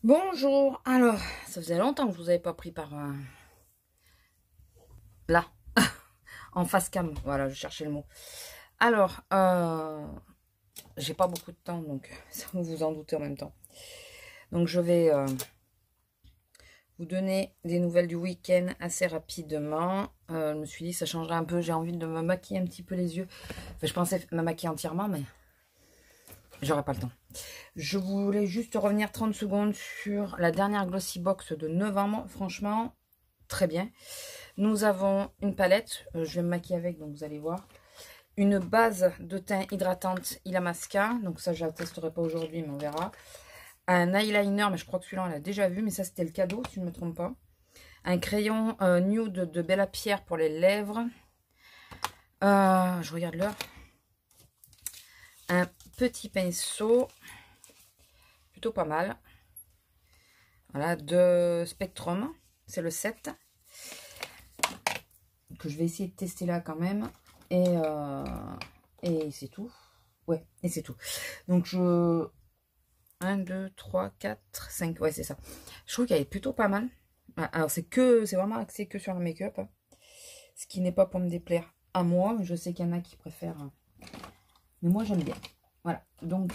Bonjour, alors, ça faisait longtemps que je vous avais pas pris par là, en face cam, voilà, je cherchais le mot. Alors, j'ai pas beaucoup de temps, donc ça vous vous en doutez en même temps. Donc je vais vous donner des nouvelles du week-end assez rapidement. Je me suis dit ça changerait un peu, j'ai envie de me maquiller un petit peu les yeux. Enfin, je pensais me maquiller entièrement, mais j'aurais pas le temps. Je voulais juste revenir 30 secondes sur la dernière Glossy Box de novembre. Franchement, très bien. Nous avons une palette. Je vais me maquiller avec, donc vous allez voir. Une base de teint hydratante Illamasqua. Donc ça, je la testerai pas aujourd'hui, mais on verra. Un eyeliner, mais je crois que celui-là, on l'a déjà vu. Mais ça, c'était le cadeau, si je ne me trompe pas. Un crayon nude de Bella Pierre pour les lèvres. Je regarde l'heure. Un petit pinceau. Plutôt pas mal. Voilà, de Spectrum. C'est le 7. Que je vais essayer de tester là quand même. Et c'est tout. Ouais, et c'est tout. Donc je... 1, 2, 3, 4, 5. Ouais, c'est ça. Je trouve qu'elle est plutôt pas mal. Alors c'est vraiment axé que sur le make-up. Ce qui n'est pas pour me déplaire à moi. Je sais qu'il y en a qui préfèrent. Mais moi j'aime bien. Voilà. Donc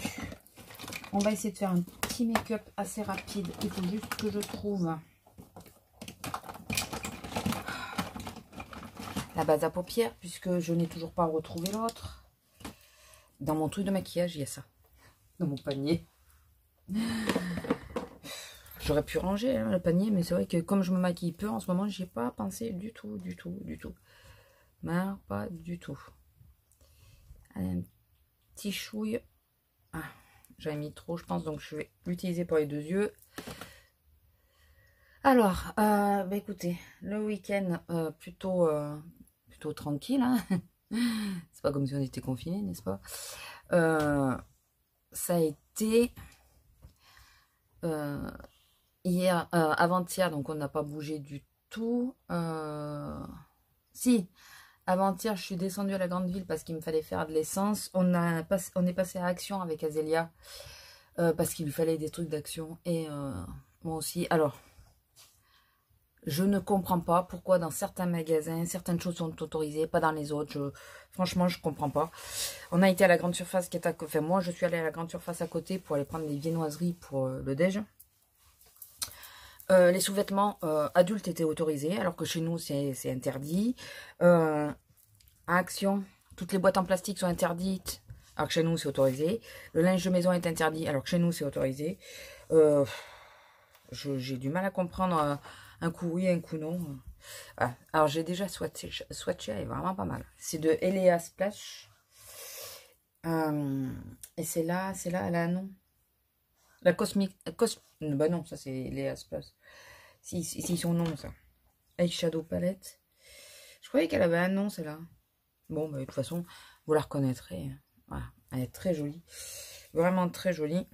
on va essayer de faire un petit make-up assez rapide. Il faut juste que je trouve la base à paupières, puisque je n'ai toujours pas retrouvé l'autre. Dans mon truc de maquillage, il y a ça. Dans mon panier. J'aurais pu ranger le panier, mais c'est vrai que comme je me maquille peu, en ce moment, j'y ai pas pensé du tout. Mais pas du tout. Allez, un petit chouille. Ah, j'avais mis trop, je pense, donc je vais l'utiliser pour les deux yeux. Alors, bah écoutez, le week-end plutôt tranquille. Hein. C'est pas comme si on était confinés, n'est-ce pas? Ça a été hier, avant-hier, donc on n'a pas bougé du tout. Si, avant-hier, je suis descendue à la grande ville parce qu'il me fallait faire de l'essence. On est passé à Action avec Azélia parce qu'il lui fallait des trucs d'Action et moi aussi. Alors, je ne comprends pas pourquoi dans certains magasins, certaines choses sont autorisées, pas dans les autres. Franchement, je comprends pas. On a été à la grande surface qui est à côté. Enfin, moi, je suis allée à la grande surface à côté pour aller prendre des viennoiseries pour le déj. Les sous-vêtements adultes étaient autorisés, alors que chez nous, c'est interdit. À Action, toutes les boîtes en plastique sont interdites, alors que chez nous, c'est autorisé. Le linge de maison est interdit, alors que chez nous, c'est autorisé. J'ai du mal à comprendre un coup oui, un coup non. Ah, alors, j'ai déjà swatché, elle est vraiment pas mal. C'est de Elea Splash. Et c'est là, elle a un nom. La Cosmic... bah non, ça c'est Elea Splash. Si, son nom, ça. Eyeshadow Palette. Je croyais qu'elle avait un nom, celle-là. Bon, bah, de toute façon, vous la reconnaîtrez. Voilà, elle est très jolie. Vraiment très jolie.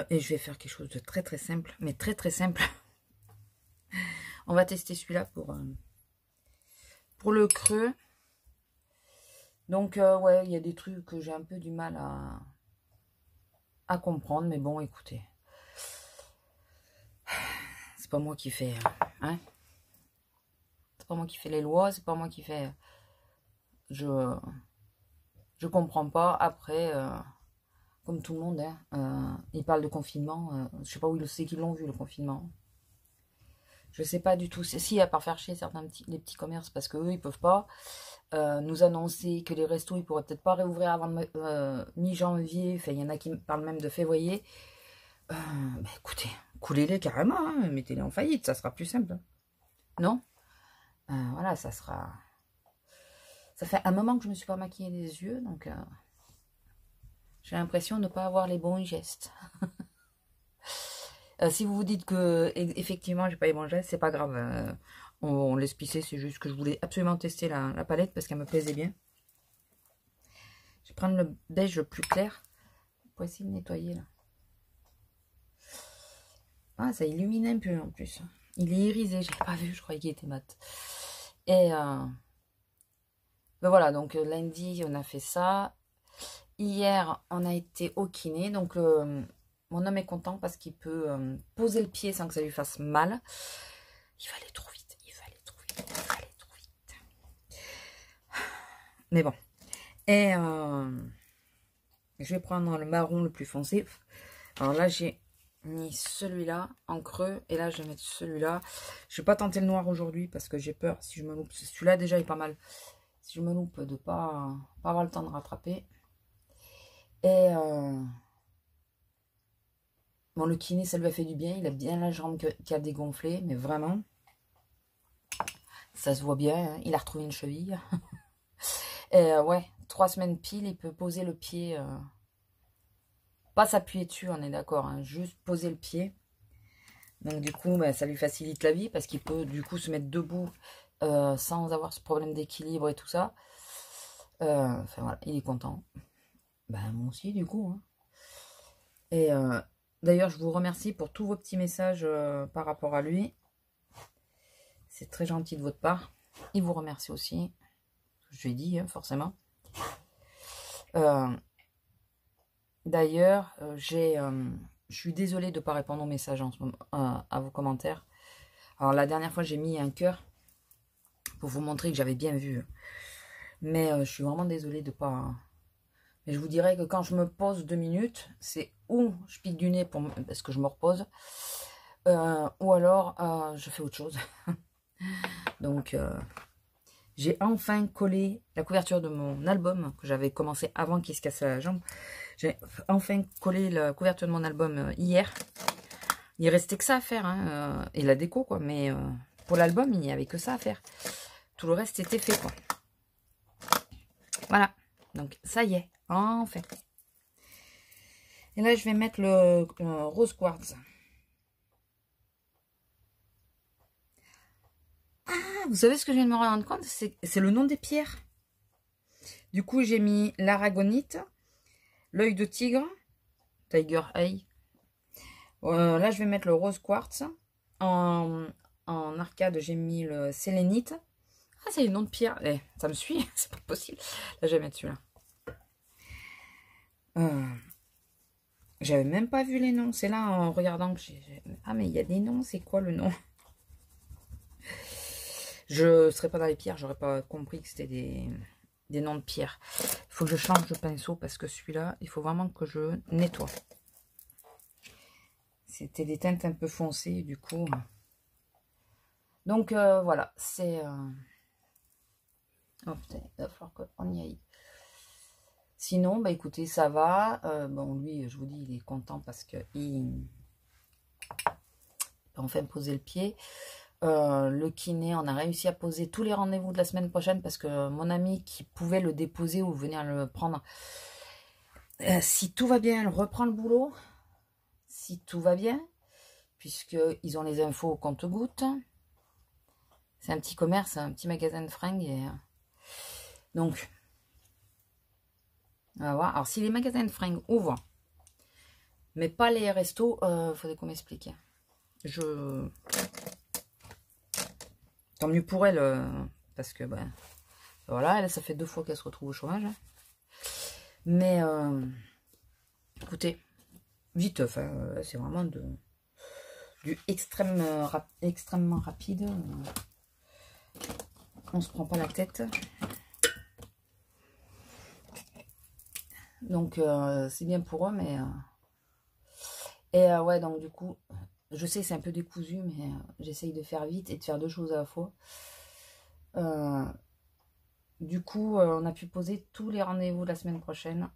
Et je vais faire quelque chose de très très simple. Mais très très simple. On va tester celui-là pour le creux. Donc, ouais, il y a des trucs que j'ai un peu du mal à comprendre. Mais bon, écoutez. C'est pas moi qui fais... Hein, c'est pas moi qui fais les lois. C'est pas moi qui fais... Je comprends pas. Après... comme tout le monde, hein, ils parlent de confinement. Je sais pas où ils c'est qu'ils l'ont vu, le confinement. Je sais pas du tout. Si, à part faire chier les petits commerces, parce qu'eux, ils peuvent pas nous annoncer que les restos, ils pourraient peut-être pas réouvrir avant mi-janvier. Enfin, il y en a qui parlent même de février. Bah, écoutez, coulez-les carrément. Hein, mettez-les en faillite, ça sera plus simple. Non, voilà, ça sera... Ça fait un moment que je me suis pas maquillée les yeux, donc... j'ai l'impression de ne pas avoir les bons gestes. Si vous vous dites que effectivement j'ai pas les bons gestes, c'est pas grave. On laisse pisser, c'est juste que je voulais absolument tester la palette parce qu'elle me plaisait bien. Je vais prendre le beige le plus clair pour essayer de nettoyer là. Ah, ça illumine un peu en plus. Il est irisé, je l'ai pas vu, je croyais qu'il était mat. Et ben voilà, donc lundi on a fait ça. Hier, on a été au kiné, donc Mon homme est content parce qu'il peut poser le pied sans que ça lui fasse mal. Il va aller trop vite, il va aller trop vite, il va aller trop vite. Mais bon. Et je vais prendre le marron le plus foncé. Alors là, j'ai mis celui-là en creux. Et là, je vais mettre celui-là. Je vais pas tenter le noir aujourd'hui parce que j'ai peur. Si je me loupe, celui-là déjà est pas mal. Si je me loupe, de pas avoir le temps de rattraper. Et bon, le kiné, ça lui a fait du bien. Il a bien la jambe qui a dégonflé. Mais vraiment, ça se voit bien. Hein. Il a retrouvé une cheville. Et ouais, 3 semaines pile, il peut poser le pied. Pas s'appuyer dessus, on est d'accord. Hein, juste poser le pied. Donc du coup, bah, ça lui facilite la vie parce qu'il peut du coup se mettre debout sans avoir ce problème d'équilibre et tout ça. Enfin voilà, il est content. Ben, moi aussi du coup. Hein. Et d'ailleurs, je vous remercie pour tous vos petits messages par rapport à lui. C'est très gentil de votre part. Il vous remercie aussi. Je lui ai dit, hein, forcément. D'ailleurs, je suis désolée de ne pas répondre aux messages en ce moment, à vos commentaires. Alors, la dernière fois, j'ai mis un cœur pour vous montrer que j'avais bien vu. Mais je suis vraiment désolée de ne pas... Mais je vous dirais que quand je me pose 2 minutes, c'est ou je pique du nez parce que je me repose, ou alors je fais autre chose. Donc, j'ai enfin collé la couverture de mon album que j'avais commencé avant qu'il se casse la jambe. J'ai enfin collé la couverture de mon album hier. Il restait que ça à faire, hein, et la déco, quoi. Mais pour l'album, il n'y avait que ça à faire. Tout le reste était fait, quoi. Voilà. Donc, ça y est, enfin. Et là, je vais mettre le rose quartz. Ah, vous savez ce que je viens de me rendre compte? C'est le nom des pierres. Du coup, j'ai mis l'aragonite, l'œil de tigre, tiger eye. Là, je vais mettre le rose quartz. En arcade, j'ai mis le sélénite. Ah, c'est le nom de pierre. Eh, ça me suit, c'est pas possible. Là, je vais mettre celui-là. J'avais même pas vu les noms. C'est là, en regardant que j'ai... Ah, mais il y a des noms. C'est quoi le nom? Je serais pas dans les pierres. J'aurais pas compris que c'était des noms de pierres. Il faut que je change de pinceau parce que celui-là, il faut vraiment que je nettoie. C'était des teintes un peu foncées, du coup. Donc, voilà. C'est... Oh putain, il va falloir qu'on y aille. Sinon, bah écoutez, ça va. Bon, lui, je vous dis, il est content parce que il peut enfin poser le pied. Le kiné, on a réussi à poser tous les rendez-vous de la semaine prochaine parce que mon ami qui pouvait le déposer ou venir le prendre, si tout va bien, elle reprend le boulot. Si tout va bien, puisqu'ils ont les infos au compte-gouttes. C'est un petit commerce, un petit magasin de fringues. Et, donc, on va voir. Alors, si les magasins de fringues ouvrent, mais pas les restos, faudrait qu'on m'explique. Tant mieux pour elle, parce que, ben, voilà, elle, ça fait 2 fois qu'elle se retrouve au chômage. Hein. Mais, écoutez, vite, enfin, c'est vraiment du extrêmement rapide. On se prend pas la tête. Donc, c'est bien pour eux, mais... Et ouais, donc du coup, je sais, c'est un peu décousu, mais j'essaye de faire vite et de faire 2 choses à la fois. Du coup, on a pu poser tous les rendez-vous la semaine prochaine.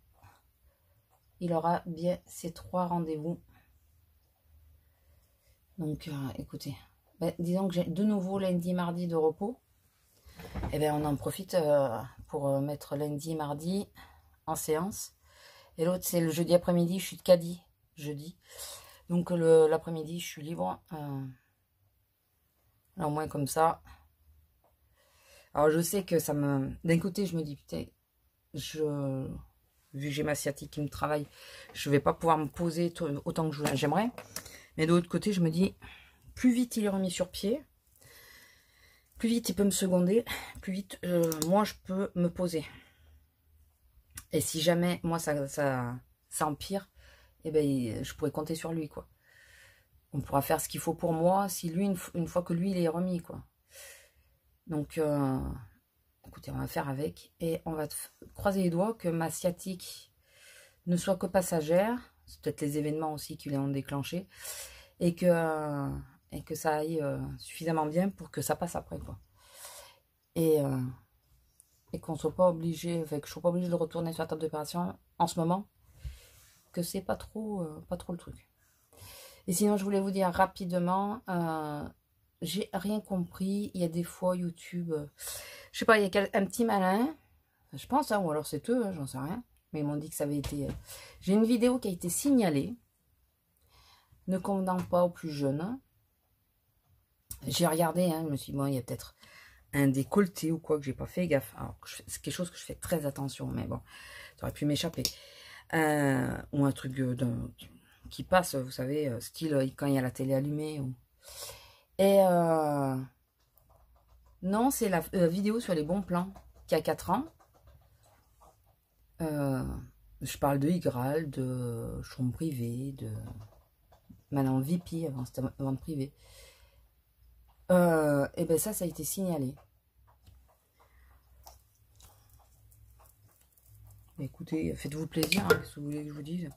Il aura bien ces 3 rendez-vous. Donc, écoutez, ben, disons que j'ai de nouveau lundi, mardi de repos. Et bien, on en profite pour mettre lundi, mardi en séance. Et l'autre, c'est le jeudi après-midi, je suis de caddie, jeudi. Donc, l'après-midi, je suis libre. Là, au moins, comme ça. Alors, je sais que ça me... D'un côté, je me dis, putain, vu que j'ai ma sciatique qui me travaille, je vais pas pouvoir me poser autant que j'aimerais. Mais de l'autre côté, je me dis, plus vite il est remis sur pied, plus vite il peut me seconder, plus vite moi je peux me poser. Et si jamais moi ça empire, eh ben, je pourrais compter sur lui, quoi. On pourra faire ce qu'il faut pour moi, si lui, une fois que lui, il est remis, quoi. Donc, écoutez, on va faire avec. Et on va croiser les doigts que ma sciatique ne soit que passagère. C'est peut-être les événements aussi qui l'ont déclenché. Et que ça aille suffisamment bien pour que ça passe après, quoi. Et qu'on soit pas obligé, enfin, que je sois pas obligé de retourner sur la table d'opération en ce moment, que c'est pas trop le truc. Et sinon, je voulais vous dire rapidement, j'ai rien compris. Il y a des fois YouTube, je sais pas, il y a un petit malin, je pense, hein, ou alors c'est eux, hein, j'en sais rien, mais ils m'ont dit que ça avait été. J'ai une vidéo qui a été signalée, ne convenant pas aux plus jeunes. J'ai regardé, hein, je me suis dit, bon, il y a peut-être un décolleté ou quoi que j'ai pas fait gaffe. Alors, c'est quelque chose que je fais très attention, mais bon, ça aurait pu m'échapper. Ou un truc qui passe, vous savez, style quand il y a la télé allumée. Et non, c'est la vidéo sur les bons plans qui a 4 ans. Je parle de Igral, de chambre privée, de maintenant VP, avant c'était vente privée. Et ben ça a été signalé. Écoutez, faites-vous plaisir, hein, si vous voulez que je vous dise.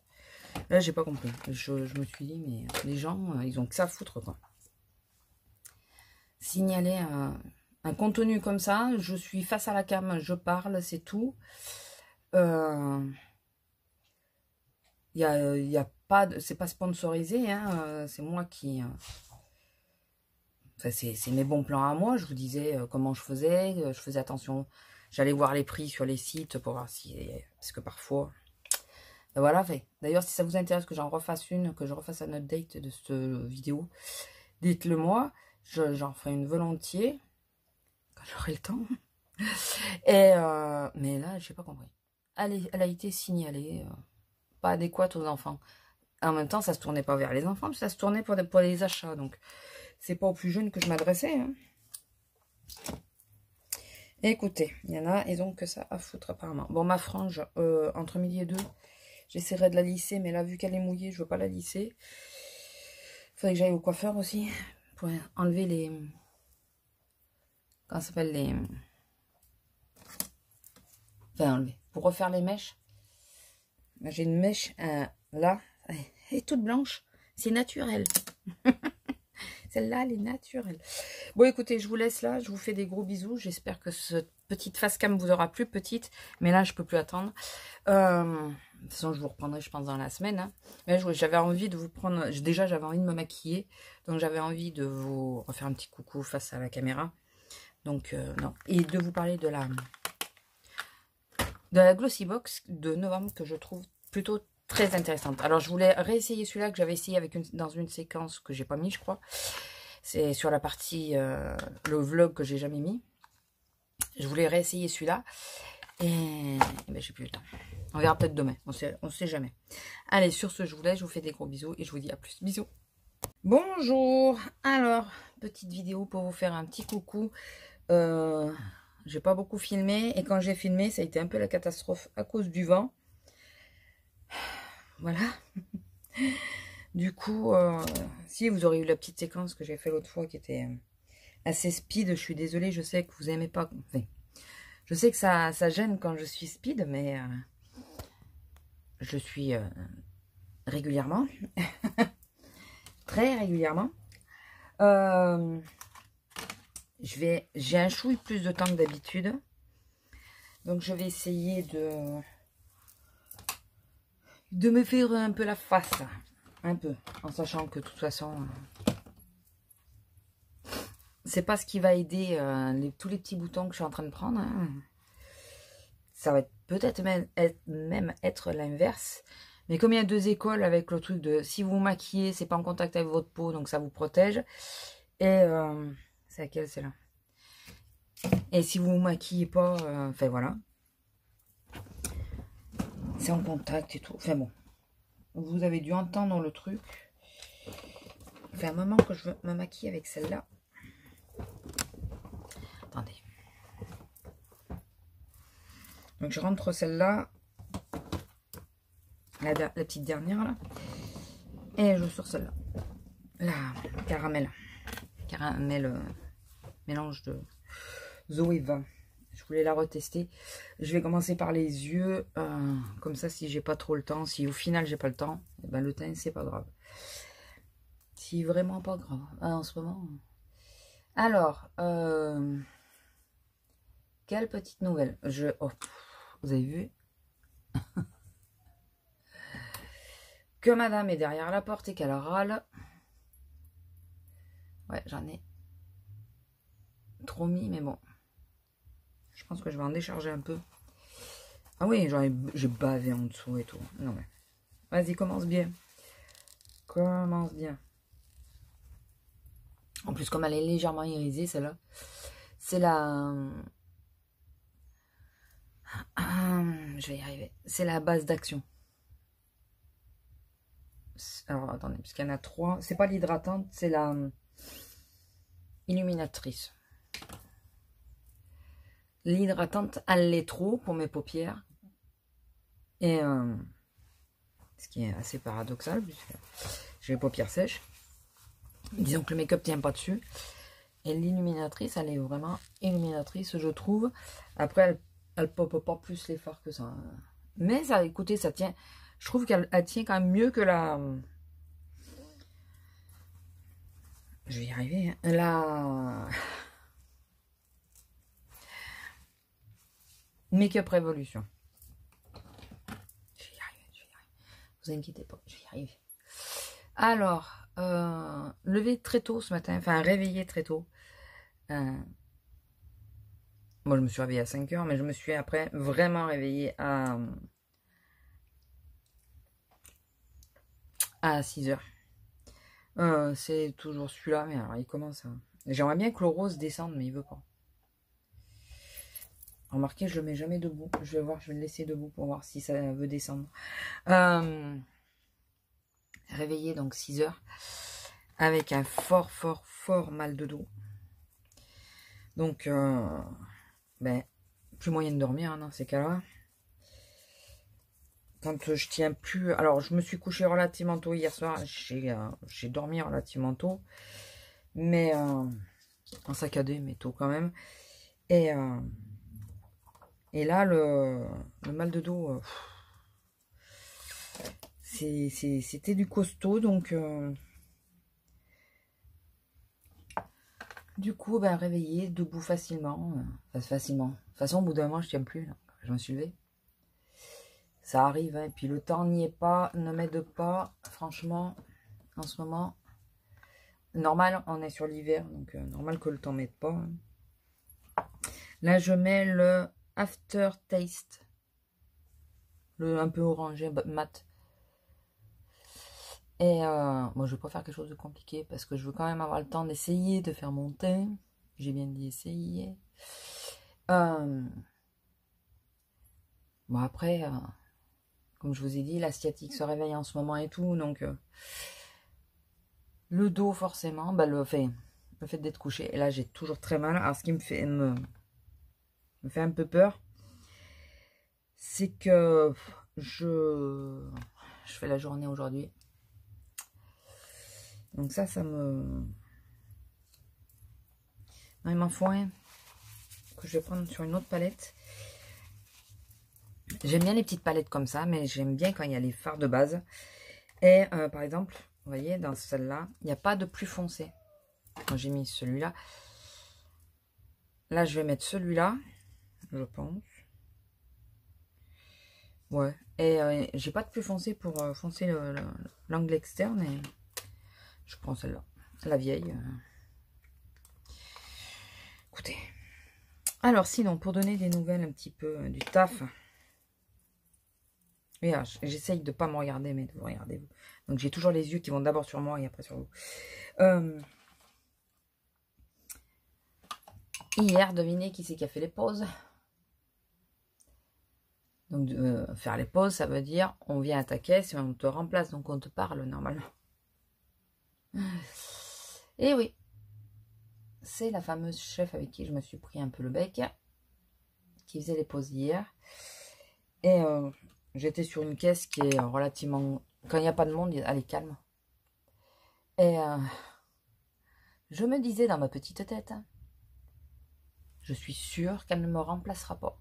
Là, j'ai pas compris. Je me suis dit, mais les gens, ils ont que ça à foutre, quoi. Signaler un contenu comme ça, je suis face à la cam, je parle, c'est tout. Y a pas, c'est pas sponsorisé, hein, c'est moi qui... Enfin, c'est mes bons plans à moi. Je vous disais comment je faisais attention. J'allais voir les prix sur les sites pour voir si... Parce que parfois... Voilà, fait. D'ailleurs, si ça vous intéresse que j'en refasse une, que je refasse un update de cette vidéo, dites-le moi. J'en ferai une volontiers, quand j'aurai le temps. Et mais là, j'ai pas compris. Elle a été signalée, pas adéquate aux enfants. En même temps, ça se tournait pas vers les enfants, ça se tournait pour les achats. Donc, c'est pas aux plus jeunes que je m'adressais. Hein. Écoutez, il y en a, ils ont que ça à foutre apparemment. Bon, ma frange, entre midi et 2, j'essaierai de la lisser, mais là, vu qu'elle est mouillée, je veux pas la lisser. Faudrait que j'aille au coiffeur aussi, pour enlever les... Comment ça s'appelle les... Enfin, enlever. Pour refaire les mèches. J'ai une mèche, là, elle est toute blanche. C'est naturel. Celle-là, elle est naturelle. Bon, écoutez, je vous laisse là. Je vous fais des gros bisous. J'espère que cette petite face cam vous aura plu, petite. Mais là, je peux plus attendre. De toute façon, je vous reprendrai, je pense, dans la semaine. Hein. Mais j'avais envie de vous prendre... Déjà, j'avais envie de me maquiller. Donc, j'avais envie de vous refaire un petit coucou face à la caméra. Donc, non. Et de vous parler de la Glossy Box de novembre que je trouve plutôt très intéressante. Alors, je voulais réessayer celui-là que j'avais essayé dans une séquence que j'ai pas mis, je crois. C'est sur la partie, le vlog que j'ai jamais mis. Je voulais réessayer celui-là. Et ben, j'ai plus le temps. On verra peut-être demain. On sait jamais. Allez, sur ce, je vous laisse. Je vous fais des gros bisous et je vous dis à plus. Bisous. Bonjour. Alors, petite vidéo pour vous faire un petit coucou. J'ai pas beaucoup filmé. Et quand j'ai filmé, ça a été un peu la catastrophe à cause du vent. Voilà. Du coup, si vous aurez eu la petite séquence que j'ai fait l'autre fois qui était assez speed, je suis désolée, je sais que vous aimez pas. Enfin, je sais que ça gêne quand je suis speed, mais je suis régulièrement, très régulièrement. J'ai un chouille plus de temps que d'habitude, donc je vais essayer de me faire un peu la face. Un peu, en sachant que de toute façon, c'est pas ce qui va aider tous les petits boutons que je suis en train de prendre. Hein. Ça va peut-être même être l'inverse. Mais comme il y a deux écoles avec le truc de si vous vous maquillez, c'est pas en contact avec votre peau, donc ça vous protège. Et c'est laquelle, c'est là. Et si vous vous maquillez pas, enfin voilà. C'est en contact et tout. Enfin bon. Vous avez dû entendre le truc. Ça fait un moment que je veux me maquiller avec celle-là. Attendez. Donc je rentre celle-là. la petite dernière là. Et je sors celle-là. La caramel. Caramel mélange de Zoeva. Je voulais la retester. Je vais commencer par les yeux. Comme ça, si j'ai pas trop le temps, si au final j'ai pas le temps, eh ben, le teint, c'est pas grave. Si vraiment pas grave. En ce moment. Alors, quelle petite nouvelle. Oh, vous avez vu que madame est derrière la porte et qu'elle râle. Ouais, j'en ai trop mis, mais bon. Je pense que je vais en décharger un peu. Ah oui, j'ai bavé en dessous et tout. Non mais, vas-y, commence bien. Commence bien. En plus, comme elle est légèrement irisée, celle-là, c'est la... je vais y arriver. C'est la base d'action. Alors, attendez, parce qu'il y en a 3. C'est pas l'hydratante, c'est la illuminatrice. L'hydratante, elle l'est trop pour mes paupières. Et ce qui est assez paradoxal, puisque j'ai les paupières sèches. Disons que le make-up tient pas dessus. Et l'illuminatrice, elle est vraiment illuminatrice, je trouve. Après, elle pop pas plus les fards que ça. Mais ça, écoutez, ça tient. Je trouve qu'elle tient quand même mieux que la... Je vais y arriver. Hein. La... Make-up Révolution. Je vais y arriver, je vais y arriver. Vous inquiétez pas, je vais y arriver. Alors, levé très tôt ce matin, enfin réveillé très tôt. Moi, je me suis réveillée à 5 h, mais je me suis après vraiment réveillée à 6 h. C'est toujours celui-là, mais alors il commence à... J'aimerais bien que le rose descende, mais il veut pas. Remarquez, je le mets jamais debout. Je vais voir, je vais le laisser debout pour voir si ça veut descendre. Réveillé donc 6 h avec un fort mal de dos. Donc, ben, plus moyen de dormir hein, dans ces cas-là. Quand je tiens plus... Alors, je me suis couché relativement tôt hier soir. J'ai dormi relativement tôt. Mais en saccadé, mais tôt quand même. Et là, le mal de dos... c'était du costaud, donc du coup, ben, réveillé, debout facilement, facilement. De toute façon, au bout d'un moment, je tiens plus, là. Je me suis levée. Ça arrive, hein. Et puis le temps n'y est pas, ne m'aide pas, franchement, en ce moment. Normal, on est sur l'hiver, donc normal que le temps m'aide pas. Hein. Là, je mets le After Taste, le un peu orangé, mat. Et moi, je vais pas faire quelque chose de compliqué parce que je veux quand même avoir le temps d'essayer de faire mon teint. J'ai bien dit essayer. Bon, après, comme je vous ai dit, la sciatique se réveille en ce moment et tout. Donc, le dos, forcément, bah, le fait d'être couché. Et là, j'ai toujours très mal. Alors, ce qui me fait un peu peur, c'est que je fais la journée aujourd'hui. Donc ça me... Non, il m'en faut un que je vais prendre sur une autre palette. J'aime bien les petites palettes comme ça, mais j'aime bien quand il y a les fards de base. Et par exemple, vous voyez, dans celle-là, il n'y a pas de plus foncé. J'ai mis celui-là. Là, je vais mettre celui-là, je pense. Ouais. Et j'ai pas de plus foncé pour foncer l'angle externe. Et je prends celle-là, la vieille. Écoutez. Alors, sinon, pour donner des nouvelles un petit peu du taf. Oui, j'essaye de ne pas me regarder, mais de vous regarder vous. Donc, j'ai toujours les yeux qui vont d'abord sur moi et après sur vous. Hier, devinez qui c'est qui a fait les pauses. Donc, faire les pauses, ça veut dire on vient à ta caisse et on te remplace. Donc, on te parle normalement. Et oui, c'est la fameuse chef avec qui je me suis pris un peu le bec, qui faisait les pauses hier. Et j'étais sur une caisse qui est relativement... Quand il n'y a pas de monde, elle est calme. Et je me disais dans ma petite tête, je suis sûre qu'elle ne me remplacera pas.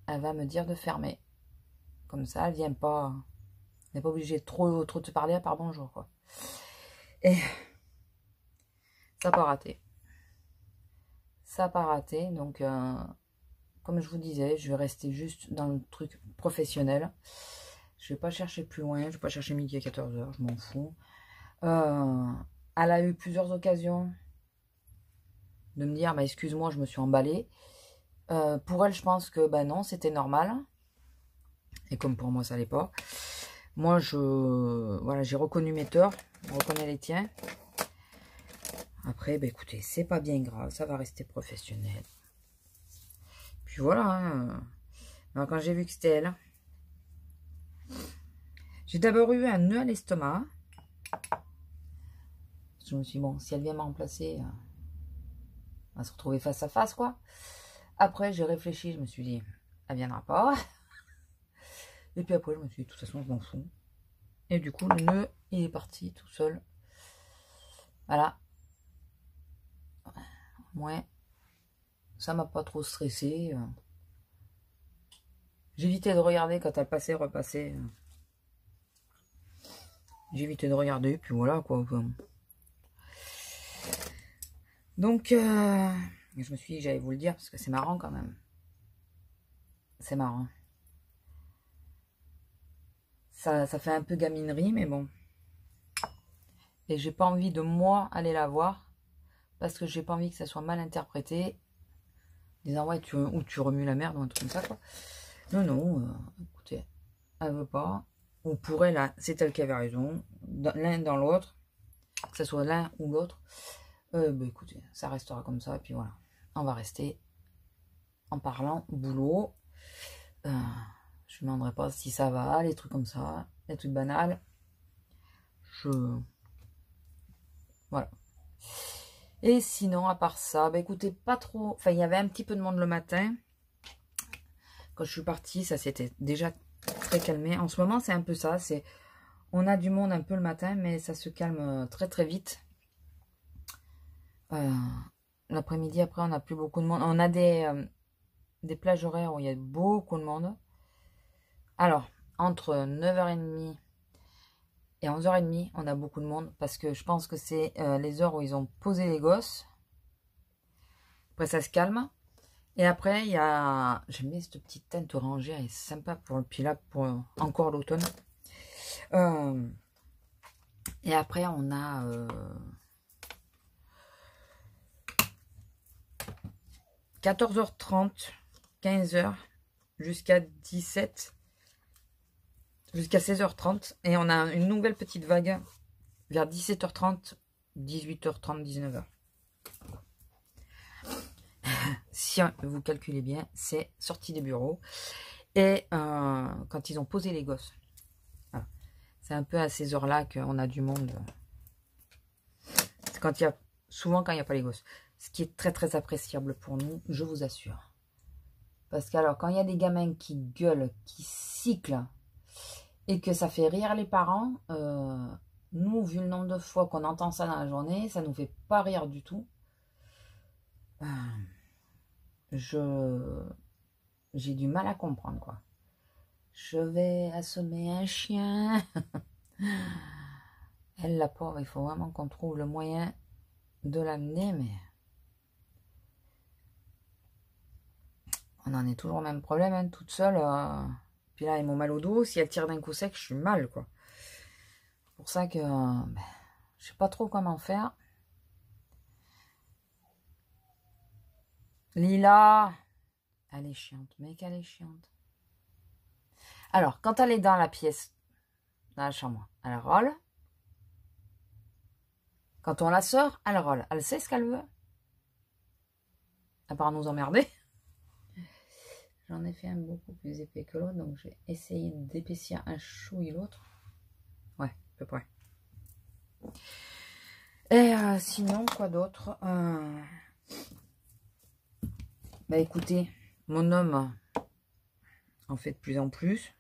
Elle va me dire de fermer. Comme ça, elle vient pas... Elle n'est pas obligée de trop te parler à part bonjour, quoi. Et ça n'a pas raté. Ça n'a pas raté, donc... comme je vous disais, je vais rester juste dans le truc professionnel. Je ne vais pas chercher plus loin. Je ne vais pas chercher midi à 14 h. Je m'en fous. Elle a eu plusieurs occasions de me dire, bah, excuse-moi, je me suis emballée. Pour elle, je pense que bah non, c'était normal. Et comme pour moi, ça l'est pas. Moi, voilà, j'ai reconnu mes torts. On reconnaît les tiens. Après, bah, écoutez, c'est pas bien grave. Ça va rester professionnel. Puis voilà. Hein. Alors, quand j'ai vu que c'était elle, j'ai d'abord eu un nœud à l'estomac. Je me suis dit, bon, si elle vient me remplacer, on va se retrouver face à face, quoi. Après, j'ai réfléchi, je me suis dit, elle viendra pas. Et puis après, je me suis dit, de toute façon, je m'en fous. Et du coup, le nœud, il est parti tout seul. Voilà. Ouais. Ça m'a pas trop stressé. J'évitais de regarder quand elle passait, repassait. J'évitais de regarder, puis voilà, quoi. Donc, je me suis dit, j'allais vous le dire, parce que c'est marrant quand même. C'est marrant. Ça fait un peu gaminerie, mais bon. Et j'ai pas envie de, moi, aller la voir, parce que j'ai pas envie que ça soit mal interprété. Disant, ouais, ou tu remues la merde, ou un truc comme ça, quoi. Non, non, écoutez, elle veut pas. Ou pour elle, c'est elle qui avait raison. L'un dans l'autre, que ce soit l'un ou l'autre. Bah, écoutez, ça restera comme ça, et puis voilà. On va rester en parlant boulot. Je ne me demanderai pas si ça va, les trucs comme ça, les trucs banals. Voilà. Et sinon, à part ça, bah écoutez, pas trop... Enfin, il y avait un petit peu de monde le matin. Quand je suis partie, ça s'était déjà très calmé. En ce moment, c'est un peu ça. On a du monde un peu le matin, mais ça se calme très très vite. L'après-midi, après, on n'a plus beaucoup de monde. On a des plages horaires où il y a beaucoup de monde. Alors, entre 9h30 et 11h30, on a beaucoup de monde. Parce que je pense que c'est les heures où ils ont posé les gosses. Après, ça se calme. Et après, il y a... J'aime bien cette petite teinte orangée. Elle est sympa pour... Puis là, pour encore l'automne. Et après, on a... 14h30, 15h, jusqu'à 17, jusqu'à 16h30. Et on a une nouvelle petite vague vers 17h30, 18h30, 19h. Si vous calculez bien, c'est sortie des bureaux. Et quand ils ont posé les gosses. Voilà. C'est un peu à ces heures-là qu'on a du monde. C'est quand il y a, souvent quand il n'y a pas les gosses. Ce qui est très très appréciable pour nous, je vous assure. Parce que alors, quand il y a des gamins qui gueulent, qui cyclent, et que ça fait rire les parents, nous, vu le nombre de fois qu'on entend ça dans la journée, ça nous fait pas rire du tout. J'ai du mal à comprendre, quoi. Je vais assommer un chien. Elle, la pauvre, il faut vraiment qu'on trouve le moyen de l'amener, mais... On en est toujours au même problème, hein, toute seule. Puis là, ils m'ont mal au dos. Si elle tire d'un coup sec, je suis mal, quoi. C'est pour ça que je sais pas trop comment faire. Lila, elle est chiante, mec, elle est chiante. Alors, quand elle est dans la pièce, dans la chambre, elle rôle. Quand on la sort, elle rôle. Elle sait ce qu'elle veut. À part nous emmerder. J'en ai fait un beaucoup plus épais que l'autre, donc j'ai essayé d'épaissir un chouille l'autre. Ouais, à peu près. Et sinon, quoi d'autre Bah écoutez, mon homme en fait de plus en plus.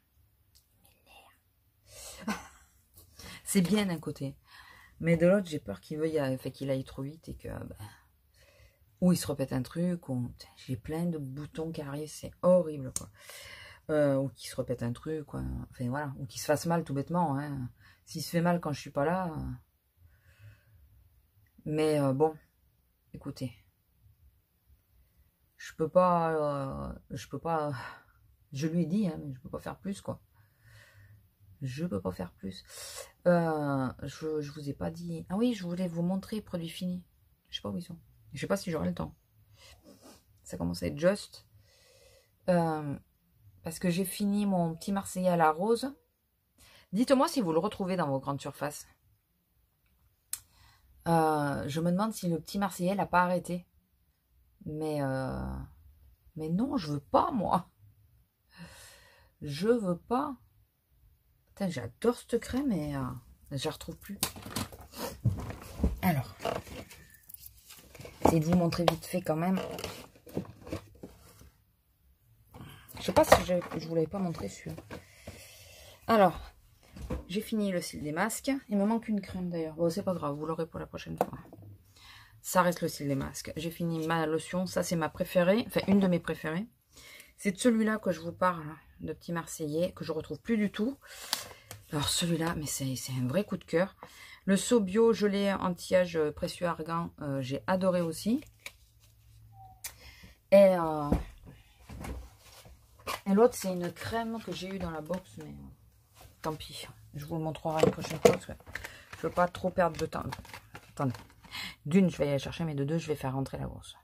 C'est bien d'un côté. Mais de l'autre, j'ai peur qu'il qu'il aille trop vite et que... Ben, ou il se repète un truc, ou... J'ai plein de boutons qui arrivent, c'est horrible, quoi. Ou qu'il se repète un truc, quoi. Enfin, voilà. Ou qu'il se fasse mal, tout bêtement, hein. S'il se fait mal quand je suis pas là... Mais bon, écoutez. Je peux pas... Je lui ai dit, hein, mais je peux pas faire plus, quoi. Je peux pas faire plus. Je vous ai pas dit... Ah oui, je voulais vous montrer produits finis. Je sais pas où ils sont. Je sais pas si j'aurai le temps. Ça commence à être juste. Parce que j'ai fini mon petit Marseillais à la rose. Dites-moi si vous le retrouvez dans vos grandes surfaces. Je me demande si le petit Marseillais l'a pas arrêté. Mais non, je veux pas, moi. Je veux pas. Putain, j'adore cette crème, mais je la retrouve plus. Alors, essayez de vous montrer vite fait quand même. Je sais pas si je vous l'avais pas montré celui-là. Alors, j'ai fini le cil des masques. Il me manque une crème d'ailleurs. Bon, c'est pas grave, vous l'aurez pour la prochaine fois. Ça reste le cil des masques. J'ai fini ma lotion. Ça, c'est ma préférée. Enfin, une de mes préférées. C'est de celui-là que je vous parle, de Petit Marseillais, que je retrouve plus du tout. Alors, celui-là, mais c'est un vrai coup de cœur. Le seau bio gelé anti-âge précieux argan, j'ai adoré aussi. Et l'autre, c'est une crème que j'ai eue dans la box, mais tant pis. Je vous le montrerai une prochaine fois parce que je veux pas trop perdre de temps. Attendez. D'une, je vais aller la chercher, mais de deux, je vais faire rentrer la grosse.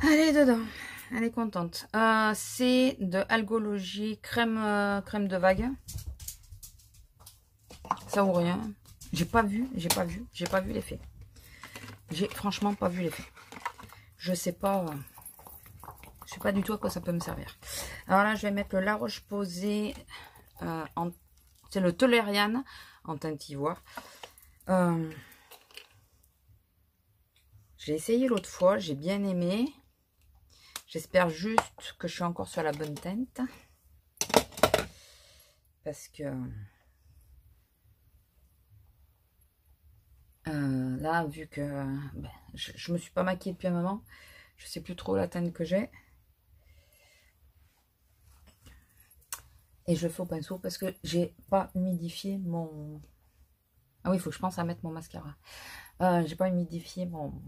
Allez, dedans. Elle est contente. C'est de Algologie crème de vague. Ça ou rien. J'ai pas vu l'effet. J'ai franchement pas vu l'effet. Je sais pas du tout à quoi ça peut me servir. Alors là, je vais mettre le La Roche-Posay c'est le Tolériane en teinte ivoire. J'ai essayé l'autre fois, j'ai bien aimé. J'espère juste que je suis encore sur la bonne teinte. Parce que là, vu que je me suis pas maquillée depuis un moment, je sais plus trop la teinte que j'ai. Et je le fais au pinceau parce que j'ai pas humidifié mon... Ah oui, il faut que je pense à mettre mon mascara. J'ai pas humidifié mon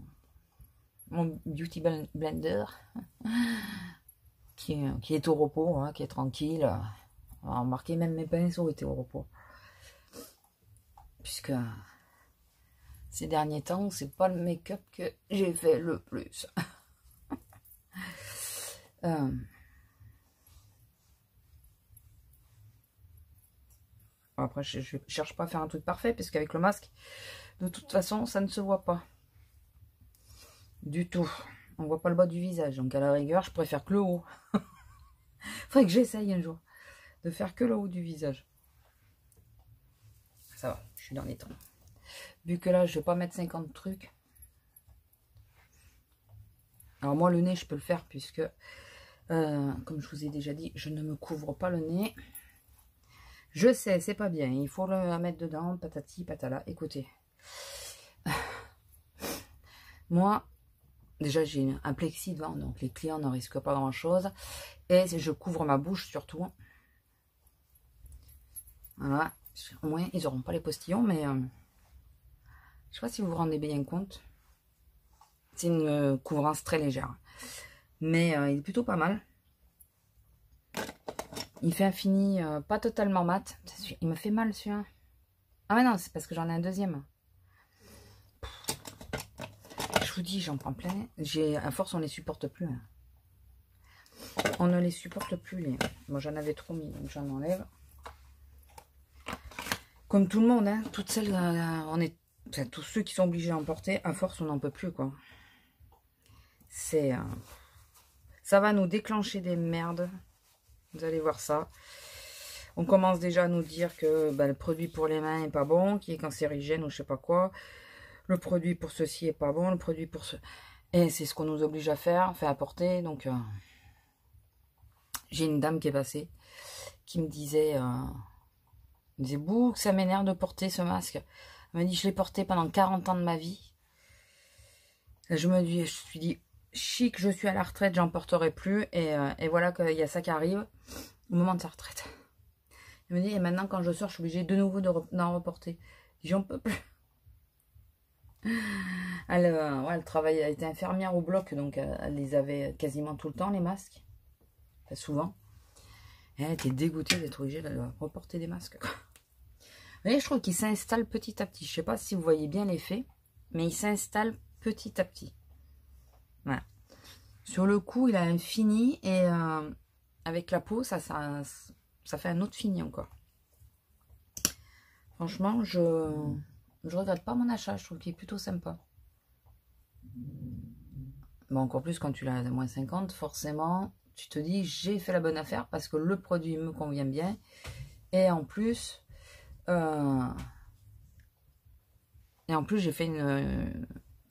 Beauty Blender qui est au repos, hein, qui est tranquille. Alors, remarquez, même mes pinceaux étaient au repos. Puisque ces derniers temps, c'est pas le make-up que j'ai fait le plus. Après, je cherche pas à faire un truc parfait, parce qu'avec le masque, de toute façon, ça ne se voit pas. Du tout. On voit pas le bas du visage. Donc, à la rigueur, je préfère que le haut. Faudrait que j'essaye un jour de faire que le haut du visage. Ça va, je suis dans les temps. Vu que là, je vais pas mettre 50 trucs. Alors, moi, le nez, je peux le faire, puisque, comme je vous ai déjà dit, je ne me couvre pas le nez. Je sais, c'est pas bien. Il faut le mettre dedans, patati, patala. Écoutez. Moi, déjà, j'ai un plexi devant, donc les clients ne risquent pas grand-chose. Et je couvre ma bouche, surtout. Voilà. Au moins, ils n'auront pas les postillons, mais... je sais pas si vous vous rendez bien compte. C'est une couvrance très légère. Mais il est plutôt pas mal. Il fait un fini pas totalement mat. Il me fait mal celui-là. Ah mais non, c'est parce que j'en ai un deuxième. Je vous dis, j'en prends plein. À force, on les supporte plus. Hein. On ne les supporte plus. Les... Moi, j'en avais trop mis, donc j'en enlève. Comme tout le monde, hein, toutes celles, enfin, tous ceux qui sont obligés à en porter, à force, on n'en peut plus, quoi. C'est... ça va nous déclencher des merdes. Vous allez voir ça. On commence déjà à nous dire que le produit pour les mains est pas bon, qui est cancérigène ou je sais pas quoi. Le produit pour ceci est pas bon, le produit pour ce... Et c'est ce qu'on nous oblige à faire, à porter. Donc, j'ai une dame qui est passée, qui me disait... Elle me disait, bouh, que ça m'énerve de porter ce masque. Elle m'a dit, je l'ai porté pendant 40 ans de ma vie. Et je me suis dit, chic, je suis à la retraite, j'en porterai plus. Et voilà qu'il y a ça qui arrive au moment de sa retraite. Elle me dit, et maintenant quand je sors, je suis obligée de nouveau d'en reporter. J'en peux plus. Elle travaille, elle était infirmière au bloc, donc elle les avait quasiment tout le temps, les masques. Enfin, souvent. Et elle était dégoûtée d'être obligée de reporter des masques. Vous voyez, je trouve qu'il s'installe petit à petit. Je ne sais pas si vous voyez bien l'effet, mais il s'installe petit à petit. Voilà. Sur le coup, il a un fini et avec la peau, ça fait un autre fini encore. Franchement, je regrette pas mon achat. Je trouve qu'il est plutôt sympa. Bon, encore plus quand tu l'as à moins 50, forcément, tu te dis, j'ai fait la bonne affaire parce que le produit me convient bien. Et en plus, j'ai fait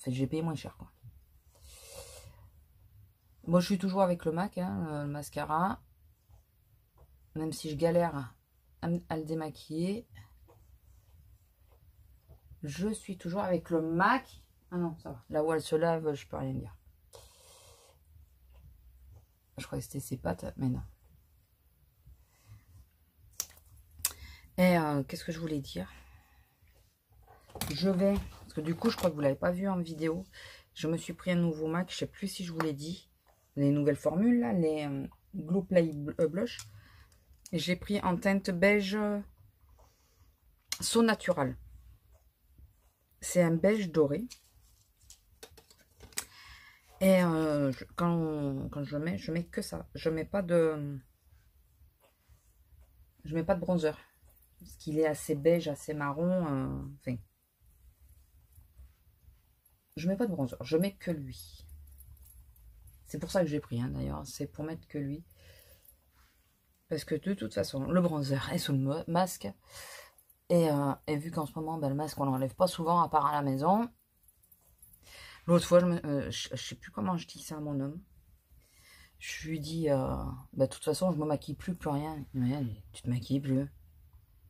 j'ai payé moins cher, quoi. Moi, je suis toujours avec le MAC, hein, le mascara. Même si je galère à le démaquiller. Je suis toujours avec le MAC. Ah non, ça va. Là où elle se lave, je peux rien dire. Je crois que c'était ses pattes, mais non. Et qu'est-ce que je voulais dire? Parce que du coup, je crois que vous ne l'avez pas vu en vidéo. Je me suis pris un nouveau MAC. Je ne sais plus si je vous l'ai dit. Les nouvelles formules, là, les Glow Play Blush. Et j'ai pris en teinte beige So Natural. C'est un beige doré. Et quand je mets que ça. Je mets pas de bronzer. Parce qu'il est assez beige, assez marron. Enfin, je mets pas de bronzer. Je mets que lui. C'est pour ça que j'ai pris, hein, d'ailleurs. C'est pour mettre que lui. Parce que de toute façon, le bronzer est sous le masque. Et vu qu'en ce moment, ben, le masque, on l'enlève pas souvent, à part à la maison. L'autre fois, je sais plus comment je dis ça à mon homme. Je lui dis, de toute façon, je me maquille plus rien. Il me dit, tu te maquilles plus?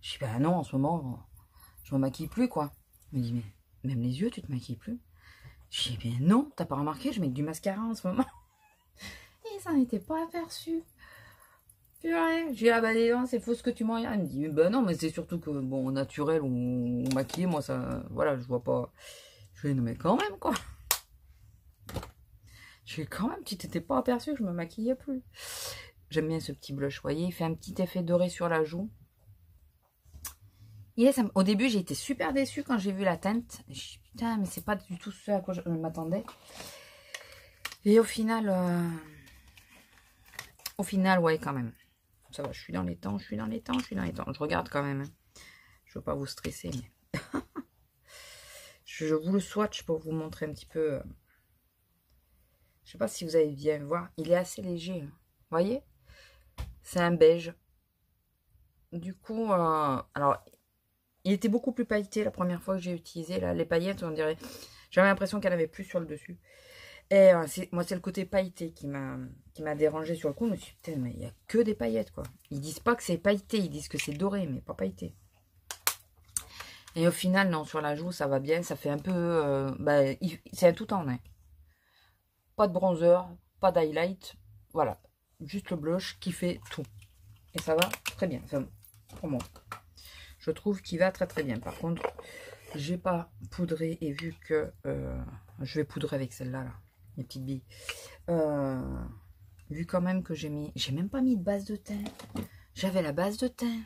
Je dis, bah non, en ce moment, je me maquille plus, quoi. Il me dit, mais même les yeux, tu te maquilles plus? Je dis, bien non, t'as pas remarqué, je mets du mascara en ce moment. Et ça n'était pas aperçu. Purée. J'ai dit, ah bah dis donc, c'est faux ce que tu m'en dis. Il me dit, bah non, mais c'est surtout que, bon, naturel ou maquillé, moi, ça, voilà, je vois pas. Je lui dis, non, mais quand même, quoi. Je dis, quand même, tu t'étais pas aperçu que je me maquillais plus. J'aime bien ce petit blush, vous voyez, il fait un petit effet doré sur la joue. Au début, j'ai été super déçue quand j'ai vu la teinte. Je dis, putain, mais c'est pas du tout ce à quoi je m'attendais. Et au final, ouais, quand même. Ça va, je suis dans les temps. Je regarde quand même. Hein. Je veux pas vous stresser, mais... je vous le swatch pour vous montrer un petit peu... Je sais pas si vous allez bien voir. Il est assez léger. Hein. Vous voyez? C'est un beige. Du coup, alors... Il était beaucoup plus pailleté la première fois que j'ai utilisé. Là, les paillettes, on dirait... J'avais l'impression qu'elle avait plus sur le dessus. Et moi, c'est le côté pailleté qui m'a dérangé sur le coup. Je me suis dit, putain, mais il n'y a que des paillettes, quoi. Ils disent pas que c'est pailleté, ils disent que c'est doré, mais pas pailleté. Et au final, non, sur la joue, ça va bien. Ça fait un peu... c'est un tout en un. Pas de bronzer, pas d'highlight. Voilà. Juste le blush qui fait tout. Et ça va très bien. Enfin, pour moi. Je trouve qu'il va très très bien. Par contre, j'ai pas poudré et vu que je vais poudrer avec celle-là, là, les petites billes. Vu quand même que j'ai même pas mis de base de teint. J'avais la base de teint.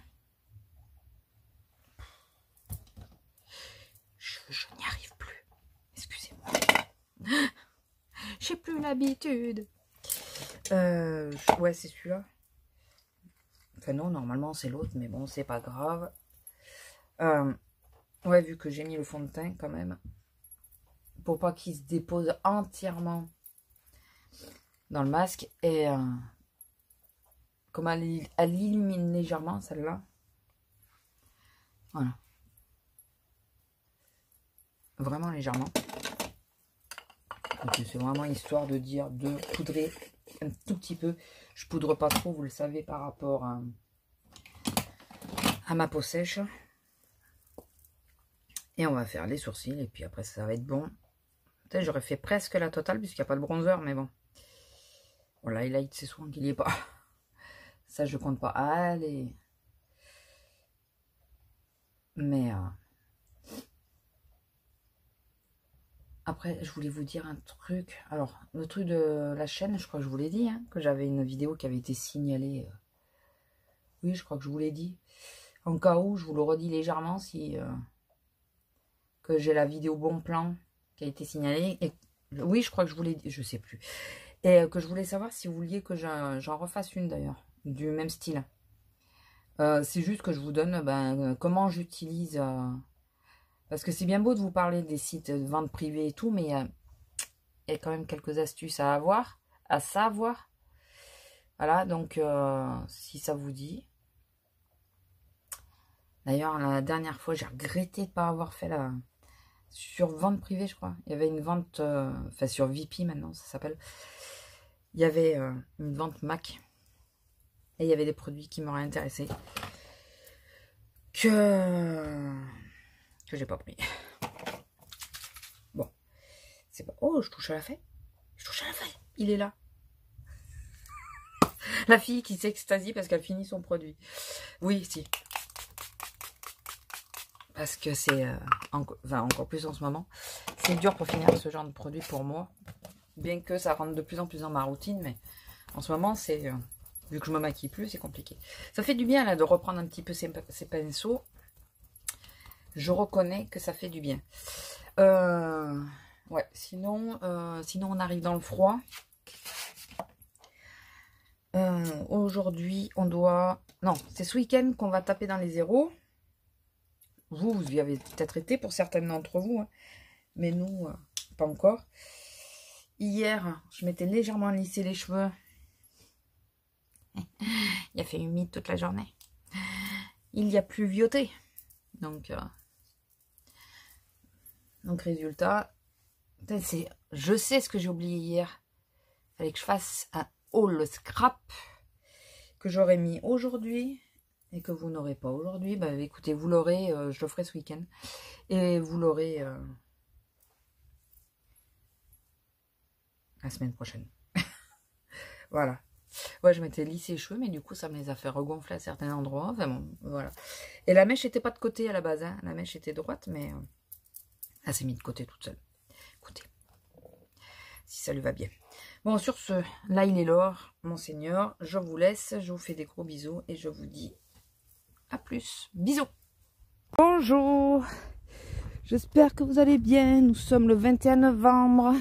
Je n'y arrive plus. Excusez-moi. J'ai plus l'habitude. Ouais, c'est celui-là. Enfin non, normalement c'est l'autre, mais bon, c'est pas grave. Ouais, vu que j'ai mis le fond de teint quand même, pour pas qu'il se dépose entièrement dans le masque. Et comme elle illumine légèrement celle-là. Voilà. Vraiment légèrement. Donc c'est vraiment histoire de dire de poudrer un tout petit peu. Je poudre pas trop, vous le savez, par rapport à ma peau sèche. Et on va faire les sourcils. Et puis après, ça va être bon. Peut-être j'aurais fait presque la totale puisqu'il n'y a pas de bronzer. Mais bon. Bon, l'highlight, c'est souvent qu'il n'y est pas. Ça, je compte pas. Allez. Mais... après, je voulais vous dire un truc. Alors, le truc de la chaîne, je crois que je vous l'ai dit. Hein, que j'avais une vidéo qui avait été signalée. Oui, je crois que je vous l'ai dit. En cas où, je vous le redis légèrement si... que j'ai la vidéo bon plan qui a été signalée. Et oui, je crois que je vous l'ai dit. Je sais plus. Et que je voulais savoir si vous vouliez que j'en refasse une d'ailleurs. Du même style. C'est juste que je vous donne comment j'utilise... parce que c'est bien beau de vous parler des sites de vente privée et tout, mais il y a quand même quelques astuces à avoir, à savoir. Voilà, donc si ça vous dit. D'ailleurs, la dernière fois, j'ai regretté de ne pas avoir fait la... Sur vente privée, je crois. Il y avait une vente... enfin, sur VP maintenant, ça s'appelle. Il y avait une vente Mac. Et il y avait des produits qui m'auraient intéressé. Que j'ai pas pris. Bon. C'est pas... Oh, je touche à la feuille. Je touche à la feuille. Il est là. La fille qui s'extasie parce qu'elle finit son produit. Oui, si. Parce que c'est... encore plus en ce moment. C'est dur pour finir ce genre de produit pour moi. Bien que ça rentre de plus en plus dans ma routine. Mais en ce moment, c'est... vu que je me maquille plus, c'est compliqué. Ça fait du bien là de reprendre un petit peu ces pinceaux. Je reconnais que ça fait du bien. Ouais, sinon on arrive dans le froid. Aujourd'hui, on doit... Non, c'est ce week-end qu'on va taper dans les zéros. Vous y avez peut-être été pour certaines d'entre vous. Hein. Mais nous, pas encore. Hier, je m'étais légèrement lissé les cheveux. Il a fait humide toute la journée. Il y a pluvioté. Donc résultat, je sais ce que j'ai oublié hier. Il fallait que je fasse un haul scrap que j'aurais mis aujourd'hui et que vous n'aurez pas aujourd'hui. Bah écoutez, vous l'aurez, je le ferai ce week-end. Et vous l'aurez la semaine prochaine. Voilà. Ouais, je m'étais lissé les cheveux, mais du coup, ça me les a fait regonfler à certains endroits. Enfin bon, voilà. Et la mèche n'était pas de côté à la base. Hein. La mèche était droite, mais elle s'est mise de côté toute seule. Écoutez, si ça lui va bien. Bon, sur ce, là, il est l'or, monseigneur. Je vous laisse, je vous fais des gros bisous et je vous dis à plus. Bisous. Bonjour. J'espère que vous allez bien. Nous sommes le 21 novembre.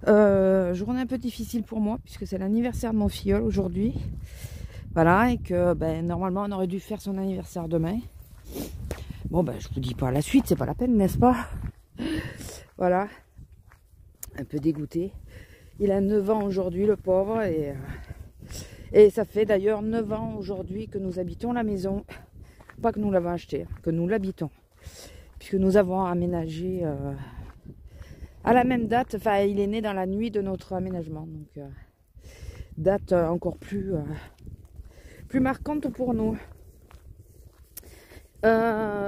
Journée un peu difficile pour moi puisque c'est l'anniversaire de mon filleul aujourd'hui. Voilà, et que normalement on aurait dû faire son anniversaire demain. Bon je vous dis pas la suite, c'est pas la peine, n'est-ce pas? Voilà. Un peu dégoûté. Il a 9 ans aujourd'hui, le pauvre, et ça fait d'ailleurs 9 ans aujourd'hui que nous habitons la maison. Pas que nous l'avons acheté, que nous l'habitons. Puisque nous avons aménagé à la même date, enfin il est né dans la nuit de notre aménagement, donc date encore plus marquante pour nous.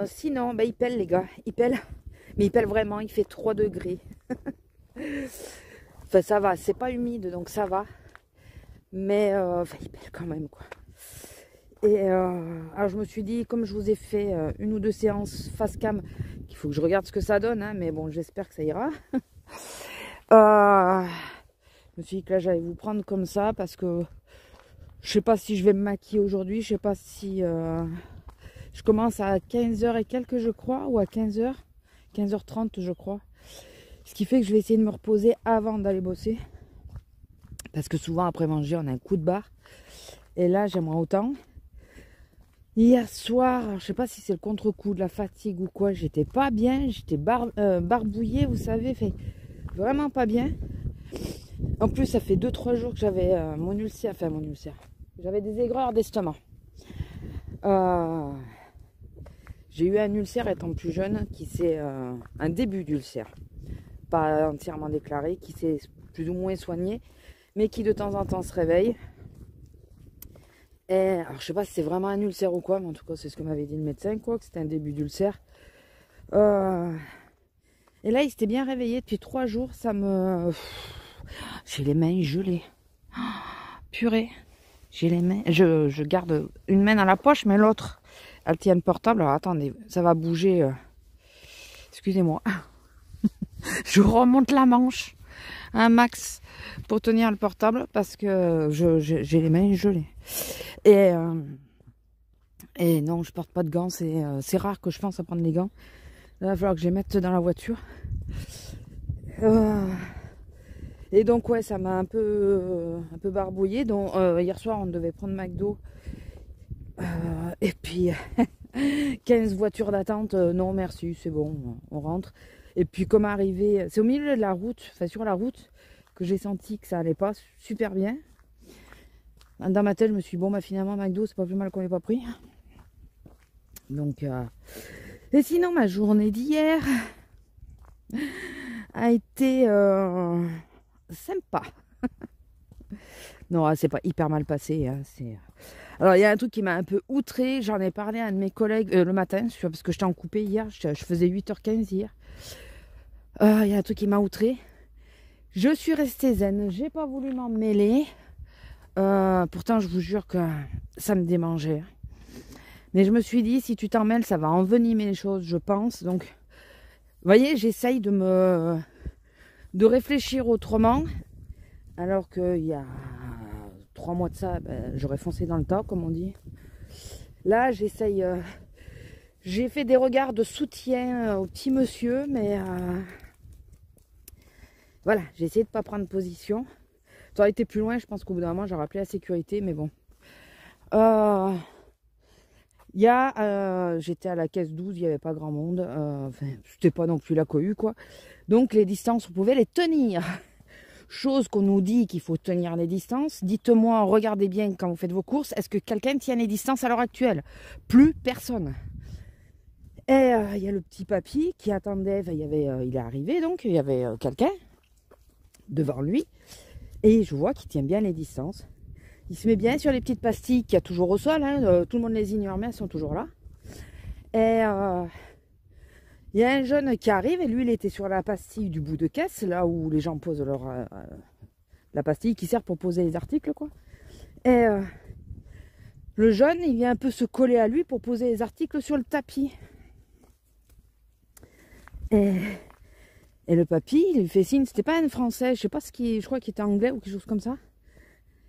Sinon, il pèle les gars, il pèle, mais il pèle vraiment, il fait 3 degrés. Enfin ça va, c'est pas humide donc ça va, mais il pèle quand même quoi. Et alors je me suis dit, comme je vous ai fait une ou deux séances face cam, qu'il faut que je regarde ce que ça donne, hein, mais bon j'espère que ça ira. Je me suis dit que là j'allais vous prendre comme ça parce que je sais pas si je vais me maquiller aujourd'hui, je sais pas si je commence à 15h et quelques je crois, ou à 15h, 15h30 je crois. Ce qui fait que je vais essayer de me reposer avant d'aller bosser. Parce que souvent après manger on a un coup de barre. Et là j'aimerais autant. Hier soir, je sais pas si c'est le contre-coup de la fatigue ou quoi, j'étais pas bien, j'étais barbouillée, vous savez, fait vraiment pas bien. En plus, ça fait 2-3 jours que j'avais mon ulcère, j'avais des aigreurs d'estomac. J'ai eu un ulcère étant plus jeune, qui c'est un début d'ulcère, pas entièrement déclaré, qui s'est plus ou moins soigné, mais qui de temps en temps se réveille. Et alors, je sais pas si c'est vraiment un ulcère ou quoi, mais en tout cas, c'est ce que m'avait dit le médecin, quoi, que c'était un début d'ulcère. Et là, il s'était bien réveillé depuis 3 jours. Ça me... J'ai les mains gelées. Purée. J'ai les mains... Je garde une main dans la poche, mais l'autre, elle tient le portable. Alors, attendez, ça va bouger. Excusez-moi. Je remonte la manche un max pour tenir le portable parce que j'ai les mains gelées. Et non, je porte pas de gants. C'est rare que je pense à prendre les gants. Là, il va falloir que je les mette dans la voiture. Et donc, ouais, ça m'a un peu barbouillé. Donc, hier soir, on devait prendre McDo. Et puis, 15 voitures d'attente. Non, merci, c'est bon, on rentre. Et puis, comme arrivé, c'est au milieu de la route, enfin sur la route, que j'ai senti que ça allait pas super bien. Dans ma tête, je me suis dit, bon, bah finalement, McDo, c'est pas plus mal qu'on l'ait pas pris. Donc, et sinon, ma journée d'hier a été sympa. Non, c'est pas hyper mal passé. Hein, alors, il y a un truc qui m'a un peu outré. J'en ai parlé à un de mes collègues le matin, parce que j'étais en coupé hier. Je faisais 8h15 hier. Il y a un truc qui m'a outré. Je suis restée zen. J'ai pas voulu m'en mêler. Pourtant, je vous jure que ça me démangeait. Mais je me suis dit, si tu t'en mêles, ça va envenimer les choses, je pense. Donc, vous voyez, j'essaye de réfléchir autrement. Alors qu'il y a 3 mois de ça, ben, j'aurais foncé dans le tas, comme on dit. Là, j'essaye... j'ai fait des regards de soutien au petit monsieur, mais... voilà, j'ai essayé de ne pas prendre position. Ça aurait été plus loin, je pense qu'au bout d'un moment, j'aurais appelé la sécurité, mais bon. J'étais à la caisse 12, il n'y avait pas grand monde. Enfin, c'était pas non plus la cohue, quoi. Donc, les distances, vous pouvez les tenir. Chose qu'on nous dit qu'il faut tenir les distances. Dites-moi, regardez bien quand vous faites vos courses, est-ce que quelqu'un tient les distances à l'heure actuelle? Plus personne. Et il y a le petit papy qui attendait, il est arrivé, donc il y avait quelqu'un devant lui. Et je vois qu'il tient bien les distances. Il se met bien sur les petites pastilles qu'il y a toujours au sol. Hein, tout le monde les ignore, mais elles sont toujours là. Et il y a un jeune qui arrive et lui, il était sur la pastille du bout de caisse, là où les gens posent la pastille qui sert pour poser les articles, quoi. Et le jeune, il vient un peu se coller à lui pour poser les articles sur le tapis. Et le papy, il lui fait signe, c'était pas un français, je sais pas je crois qu'il était anglais ou quelque chose comme ça.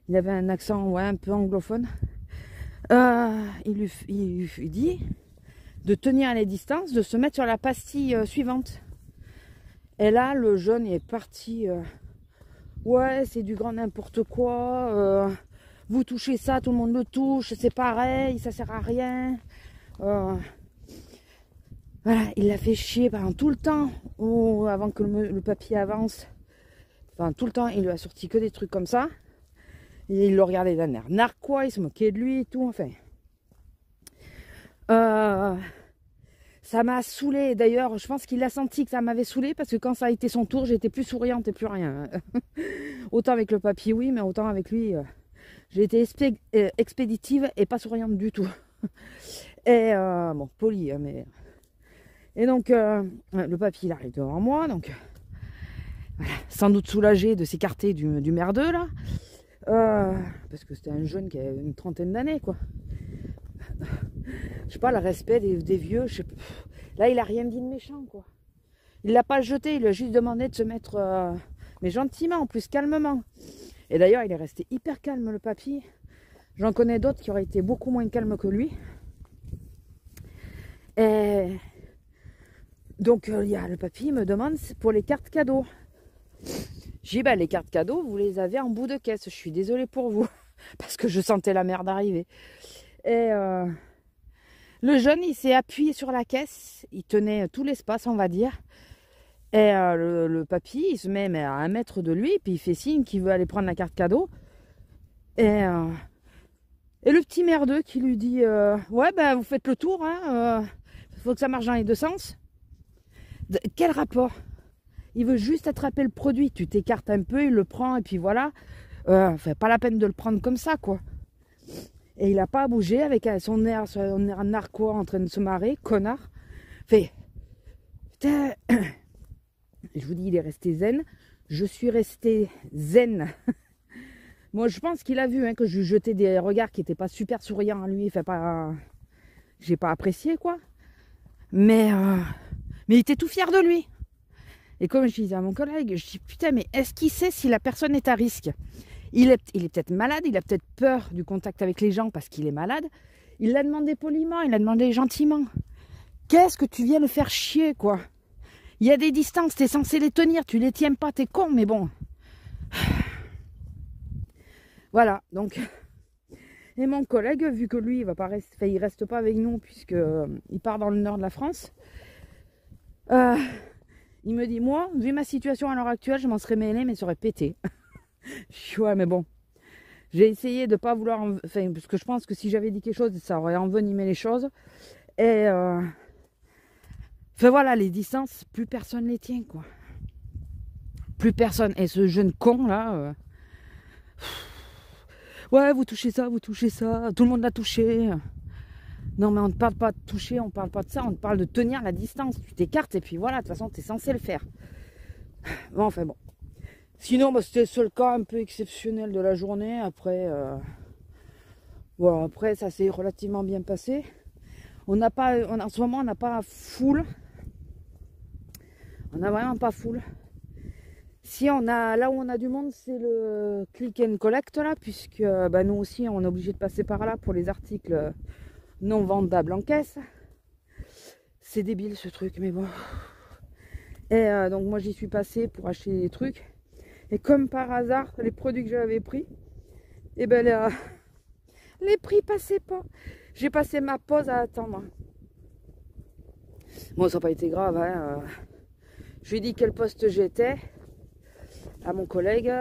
Il avait un accent, ouais, un peu anglophone. Il lui dit de tenir les distances, de se mettre sur la pastille suivante. Et là, le jeune il est parti. Ouais, c'est du grand n'importe quoi. Vous touchez ça, tout le monde le touche, c'est pareil, ça sert à rien. Voilà, il l'a fait chier pendant tout le temps, avant que le papy avance. Enfin, tout le temps, il lui a sorti que des trucs comme ça. Et il le regardait d'un air narquois, il se moquait de lui et tout, enfin. Ça m'a saoulé. D'ailleurs, je pense qu'il a senti que ça m'avait saoulé parce que quand ça a été son tour, j'étais plus souriante et plus rien. Autant avec le papy, oui, mais autant avec lui, j'ai été expéditive et pas souriante du tout. Et bon, poli, mais... Et donc, le papy, il arrive devant moi, donc... Voilà, sans doute soulagé de s'écarter du merdeux, là. Parce que c'était un jeune qui avait une trentaine d'années, quoi. Je sais pas, le respect des vieux, je sais pas. Là, il a rien dit de méchant, quoi. Il l'a pas jeté, il lui a juste demandé de se mettre... mais gentiment, en plus, calmement. Et d'ailleurs, il est resté hyper calme, le papy. J'en connais d'autres qui auraient été beaucoup moins calmes que lui. Et... Donc, le papy me demande pour les cartes cadeaux. J'ai dit, bah, les cartes cadeaux, vous les avez en bout de caisse. Je suis désolée pour vous. Parce que je sentais la merde arriver. Et le jeune, il s'est appuyé sur la caisse. Il tenait tout l'espace, on va dire. Et le papy, il se met à 1 mètre de lui. Puis il fait signe qu'il veut aller prendre la carte cadeau. Et le petit merdeux qui lui dit, ouais, ben, vous faites le tour. Hein, faut que ça marche dans les deux sens. Quel rapport? Il veut juste attraper le produit. Tu t'écartes un peu, il le prend et puis voilà. Enfin, pas la peine de le prendre comme ça, quoi. Et il n'a pas bougé avec son air narquois en train de se marrer, connard. Fait, putain, je vous dis, il est resté zen. Je suis restée zen. Moi, je pense qu'il a vu que je lui jetais des regards qui n'étaient pas super souriants à lui. Fait pas, j'ai pas apprécié, quoi. Mais il était tout fier de lui. Et comme je disais à mon collègue, je dis, putain, mais est-ce qu'il sait si la personne est à risque? Il est peut-être malade, il a peut-être peur du contact avec les gens parce qu'il est malade. Il l'a demandé poliment, il l'a demandé gentiment. Qu'est-ce que tu viens le faire chier, quoi? Il y a des distances, t'es censé les tenir, tu les tiens pas, t'es con, mais bon. Voilà, donc. Et mon collègue, vu que lui, il reste pas avec nous puisque il part dans le nord de la France, il me dit, moi, vu ma situation à l'heure actuelle, je m'en serais mêlé, mais ça aurait pété. Je dis, ouais, mais bon. J'ai essayé de pas vouloir, parce que je pense que si j'avais dit quelque chose, ça aurait envenimé les choses. Et voilà, les distances, plus personne les tient, quoi. Plus personne. Et ce jeune con là, ouais, vous touchez ça, tout le monde l'a touché. Non, mais on ne parle pas de toucher, on ne parle pas de ça, on parle de tenir la distance. Tu t'écartes et puis voilà, de toute façon, tu es censé le faire. Bon, enfin bon. Sinon, bah, c'était le seul cas un peu exceptionnel de la journée. Après, voilà, après ça s'est relativement bien passé. En ce moment, on n'a pas foule. On n'a vraiment pas foule. Si là où on a du monde, c'est le click and collect là, puisque bah, nous aussi, on est obligé de passer par là pour les articles non vendables en caisse. C'est débile ce truc, mais bon. Et donc moi, j'y suis passée pour acheter des trucs. Et comme par hasard, les produits que j'avais pris, et ben les prix passaient pas. J'ai passé ma pause à attendre. Bon, ça n'a pas été grave. Hein. Je lui ai dit quel poste j'étais à mon collègue.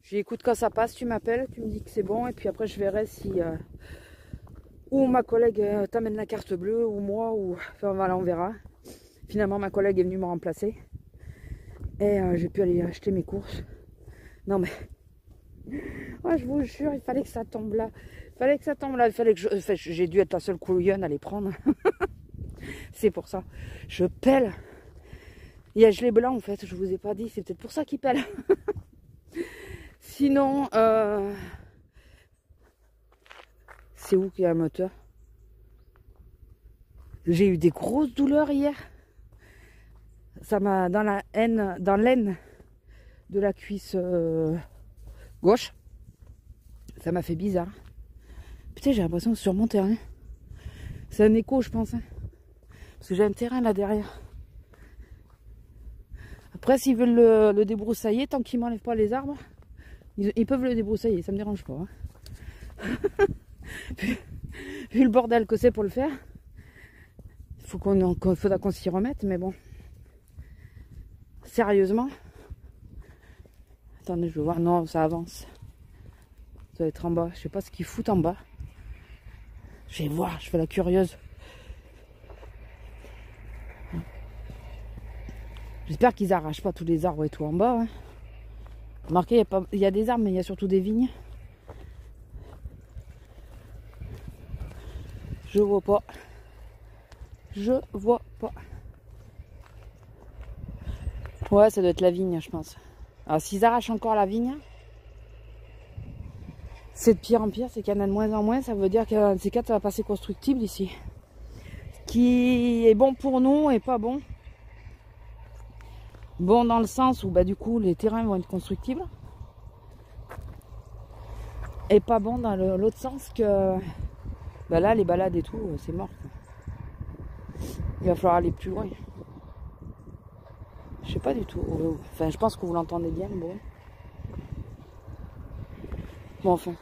Je lui ai dit, écoute, quand ça passe, tu m'appelles, tu me dis que c'est bon. Et puis après, je verrai si ou ma collègue t'amène la carte bleue, ou moi, ou enfin voilà, on verra. Finalement, ma collègue est venue me remplacer. Et j'ai pu aller acheter mes courses. Non mais, ouais, je vous jure, il fallait que ça tombe là. Il fallait que j'ai dû être la seule couillonne à les prendre. C'est pour ça. Je pèle. Il y a gelé blanc en fait, je vous ai pas dit. C'est peut-être pour ça qu'il pèle. Sinon, c'est où qu'il y a un moteur? J'ai eu des grosses douleurs hier. Ça m'a dans l'aine de la cuisse gauche. Ça m'a fait bizarre. Putain, j'ai l'impression que sur mon terrain. C'est un écho, je pense. Hein. Parce que j'ai un terrain là derrière. Après, s'ils veulent le débroussailler, tant qu'ils m'enlèvent pas les arbres, ils peuvent le débroussailler, ça me dérange pas. Hein. Vu le bordel que c'est pour le faire, faudra qu'on s'y remette, mais bon. Sérieusement. Attendez, je vais voir. Non, ça avance. Ça va être en bas. Je sais pas ce qu'ils foutent en bas. Je vais voir, je fais la curieuse. J'espère qu'ils arrachent pas tous les arbres et tout en bas. Hein. Remarquez, il y a des arbres, mais il y a surtout des vignes. Je vois pas. Je vois pas. Ouais, ça doit être la vigne, je pense. Alors, s'ils arrachent encore la vigne, c'est de pire en pire, c'est qu'il y en a de moins en moins. Ça veut dire que ces quatre, ça va passer constructible ici. Ce qui est bon pour nous et pas bon. Bon dans le sens où, bah, du coup, les terrains vont être constructibles. Et pas bon dans l'autre sens que, bah là, les balades et tout, c'est mort. Il va falloir aller plus loin. Je sais pas du tout. Enfin, je pense que vous l'entendez bien, le bruit. Bon, enfin.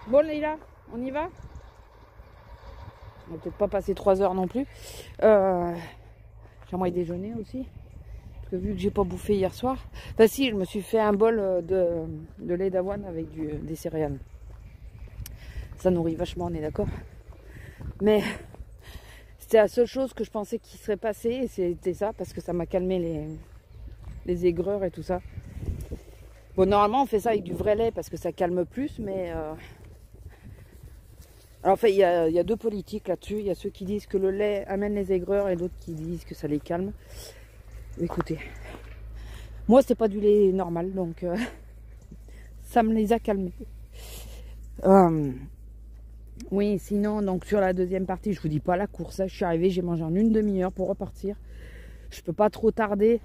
Bon, Leïla, on y va? On va peut-être pas passer 3 heures non plus. J'aimerais déjeuner aussi. Parce que vu que j'ai pas bouffé hier soir. Enfin, si, je me suis fait un bol de lait d'avoine avec des céréales. Ça nourrit vachement, on est d'accord. Mais c'était la seule chose que je pensais qui serait passée. Et c'était ça, parce que ça m'a calmé les aigreurs et tout ça. Bon, normalement, on fait ça avec du vrai lait parce que ça calme plus, mais... Alors, en fait, il y a deux politiques là-dessus. Il y a ceux qui disent que le lait amène les aigreurs et d'autres qui disent que ça les calme. Écoutez, moi, c'est pas du lait normal, donc ça me les a calmés. Oui, sinon, donc sur la deuxième partie, je vous dis pas la course. Hein, je suis arrivée, j'ai mangé en une demi-heure pour repartir. Je peux pas trop tarder.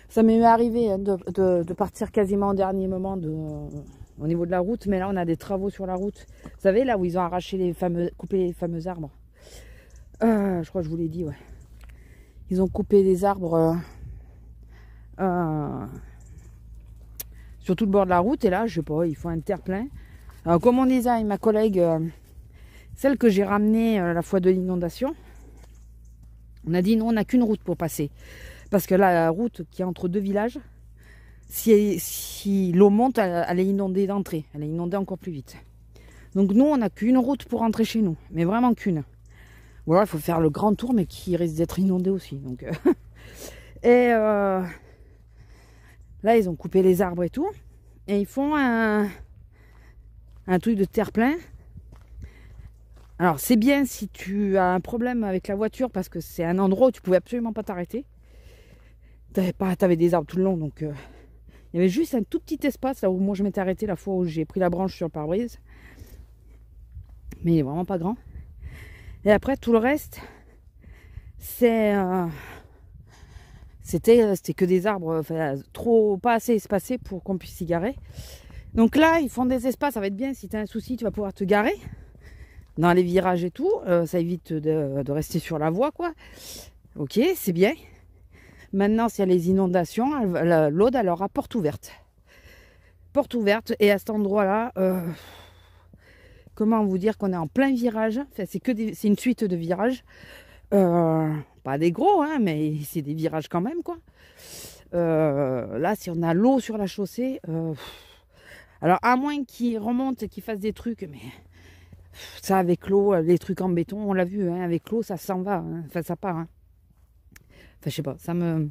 Ça m'est arrivé hein, de partir quasiment au dernier moment au niveau de la route, mais là on a des travaux sur la route. Vous savez, là où ils ont arraché coupé les fameux arbres. Je crois que je vous l'ai dit, ouais. Ils ont coupé des arbres sur tout le bord de la route, et là, je sais pas, il faut un terre-plein. Comme on disait avec ma collègue, celle que j'ai ramenée la fois de l'inondation, on a dit non, on n'a qu'une route pour passer. Parce que là, la route qui est entre deux villages, si l'eau monte, elle est inondée d'entrée. Elle est inondée encore plus vite. Donc nous, on n'a qu'une route pour rentrer chez nous. Mais vraiment qu'une. Ou alors, il faut faire le grand tour, mais qui risque d'être inondé aussi. Donc, et là, ils ont coupé les arbres et tout. Et ils font un truc de terre-plein. Alors, c'est bien si tu as un problème avec la voiture, parce que c'est un endroit où tu pouvais absolument pas t'arrêter. T'avais des arbres tout le long, donc il y avait juste un tout petit espace là où moi je m'étais arrêté la fois où j'ai pris la branche sur le pare-brise, mais il est vraiment pas grand. Et après tout le reste, c'était que des arbres, enfin, pas assez espacés pour qu'on puisse s'y garer. Donc là ils font des espaces, ça va être bien. Si tu as un souci, tu vas pouvoir te garer dans les virages et tout, ça évite de rester sur la voie, quoi. Ok, c'est bien. Maintenant, s'il y a les inondations, l'Aude, elle aura porte ouverte. Porte ouverte. Et à cet endroit-là, comment vous dire qu'on est en plein virage. Enfin, c'est une suite de virages. Pas des gros, hein, mais c'est des virages quand même, quoi. Là, si on a l'eau sur la chaussée, alors à moins qu'ils remontent et qu'ils fassent des trucs, mais ça avec l'eau, les trucs en béton, on l'a vu, hein, avec l'eau, ça s'en va. Hein. Enfin, ça part. Hein. Enfin, je sais pas, ça me...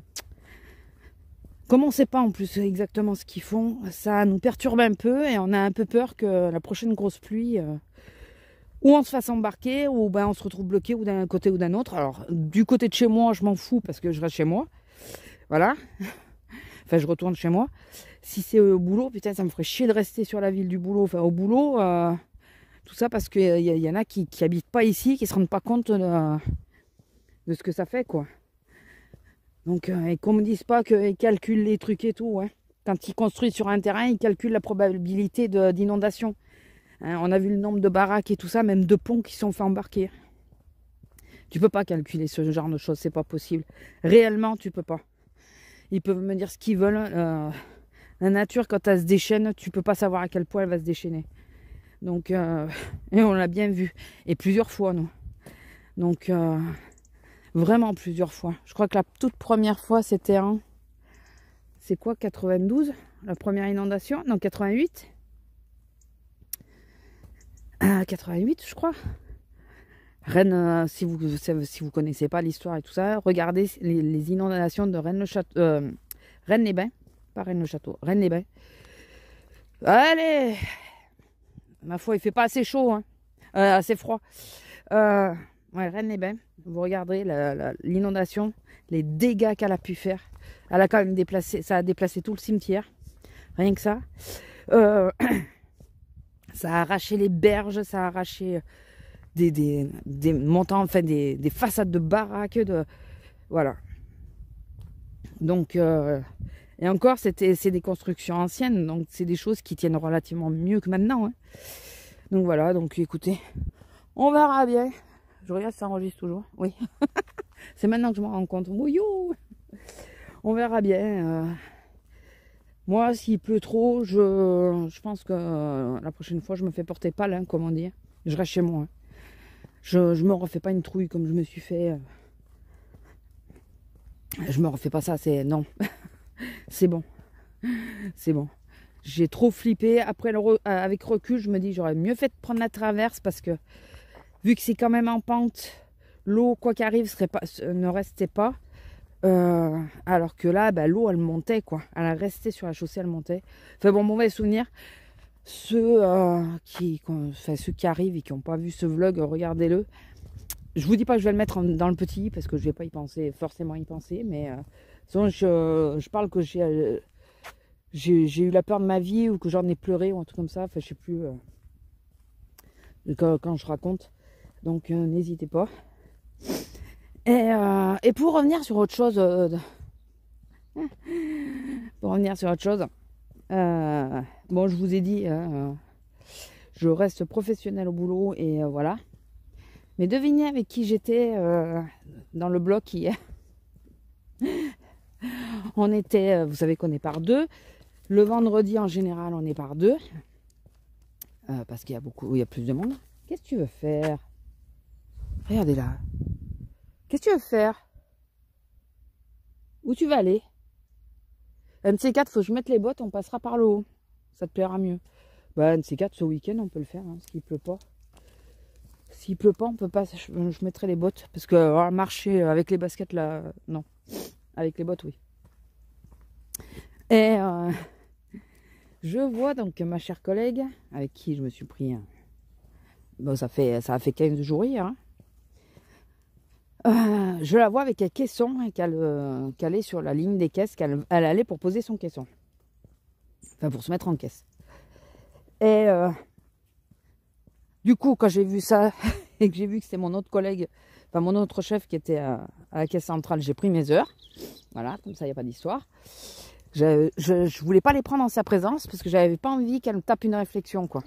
Comme on ne sait pas en plus exactement ce qu'ils font, ça nous perturbe un peu et on a un peu peur que la prochaine grosse pluie, ou on se fasse embarquer, ou ben on se retrouve bloqué ou d'un côté ou d'un autre. Alors, du côté de chez moi, je m'en fous parce que je reste chez moi. Voilà. Enfin, je retourne chez moi. Si c'est au boulot, putain, ça me ferait chier de rester sur la ville du boulot. Enfin, au boulot, tout ça parce qu'il y en a qui habitent pas ici, qui se rendent pas compte de ce que ça fait, quoi. Donc, et qu'on me dise pas qu'ils calculent les trucs et tout. Hein. Quand ils construisent sur un terrain, ils calculent la probabilité d'inondation. Hein, on a vu le nombre de baraques et tout ça, même de ponts qui sont fait embarquer. Tu peux pas calculer ce genre de choses, c'est pas possible. Réellement, tu peux pas. Ils peuvent me dire ce qu'ils veulent. La nature, quand elle se déchaîne, tu peux pas savoir à quel point elle va se déchaîner. Donc, et on l'a bien vu. Et plusieurs fois, nous. Donc... vraiment plusieurs fois. Je crois que la toute première fois, c'était en... C'est quoi, 92? La première inondation? Non, 88? 88, je crois. Rennes, si vous connaissez pas l'histoire et tout ça, regardez les inondations de Rennes-le-Château. Rennes-les-Bains. Pas Rennes-le-Château. Rennes-les-Bains. Allez! Ma foi, il fait pas assez chaud, hein. Assez froid. Ouais, Rennes-les-Bains. Vous regardez l'inondation, les dégâts qu'elle a pu faire. Elle a quand même déplacé, ça a déplacé tout le cimetière. Rien que ça. Ça a arraché les berges, ça a arraché des montants, enfin des façades de baraques. Voilà. Donc, et encore, c'est des constructions anciennes, donc c'est des choses qui tiennent relativement mieux que maintenant. Hein. Donc voilà, donc écoutez, on verra bien. Je regarde si ça enregistre toujours. Oui. C'est maintenant que je me rends compte. Mouillou. On verra bien. Moi, s'il pleut trop, je pense que la prochaine fois, je me fais porter pâle, hein, comment dire. Je reste chez moi. Hein. Je me refais pas une trouille comme je me suis fait. Je me refais pas ça, c'est... Non. C'est bon. C'est bon. J'ai trop flippé. Après, avec recul, je me dis, j'aurais mieux fait de prendre la traverse parce que vu que c'est quand même en pente, l'eau, quoi qu'arrive, ne restait pas. Alors que là, bah, l'eau, elle montait, quoi. Elle restait sur la chaussée, elle montait. Enfin bon, mauvais souvenir. Ceux, ceux qui arrivent et qui n'ont pas vu ce vlog, regardez-le. Je vous dis pas que je vais le mettre dans le petit, parce que je vais pas y penser, forcément y penser, mais sinon je parle que j'ai eu la peur de ma vie, ou que j'en ai pleuré, ou un truc comme ça. Enfin, je sais plus quand je raconte. Donc n'hésitez pas. Et pour revenir sur autre chose, bon, je vous ai dit, je reste professionnelle au boulot et voilà. Mais devinez avec qui j'étais dans le bloc hier. On était, vous savez qu'on est par deux. Le vendredi en général, on est par deux. Parce qu'il y a plus de monde. Qu'est-ce que tu veux faire? Regardez là. Qu'est-ce que tu veux faire? Où tu vas aller? Un de ces quatre, faut que je mette les bottes, on passera par le haut. Ça te plaira mieux. Bah, un de ces quatre, ce week-end, on peut le faire, hein, parce qu'il pleut pas. S'il pleut pas, on peut pas. Je mettrai les bottes. Parce que marcher avec les baskets là, non. Avec les bottes, oui. Et je vois donc ma chère collègue, avec qui je me suis pris. Bon, ça a fait 15 jours hier. Hein. Je la vois avec un caisson qu'elle est sur la ligne des caisses, qu'elle allait pour poser son caisson. Enfin, pour se mettre en caisse. Et du coup, quand j'ai vu ça et que j'ai vu que c'était mon autre collègue, enfin mon autre chef qui était à la caisse centrale, j'ai pris mes heures. Voilà, comme ça, il n'y a pas d'histoire. Je voulais pas les prendre en sa présence parce que j'avais pas envie qu'elle me tape une réflexion, quoi.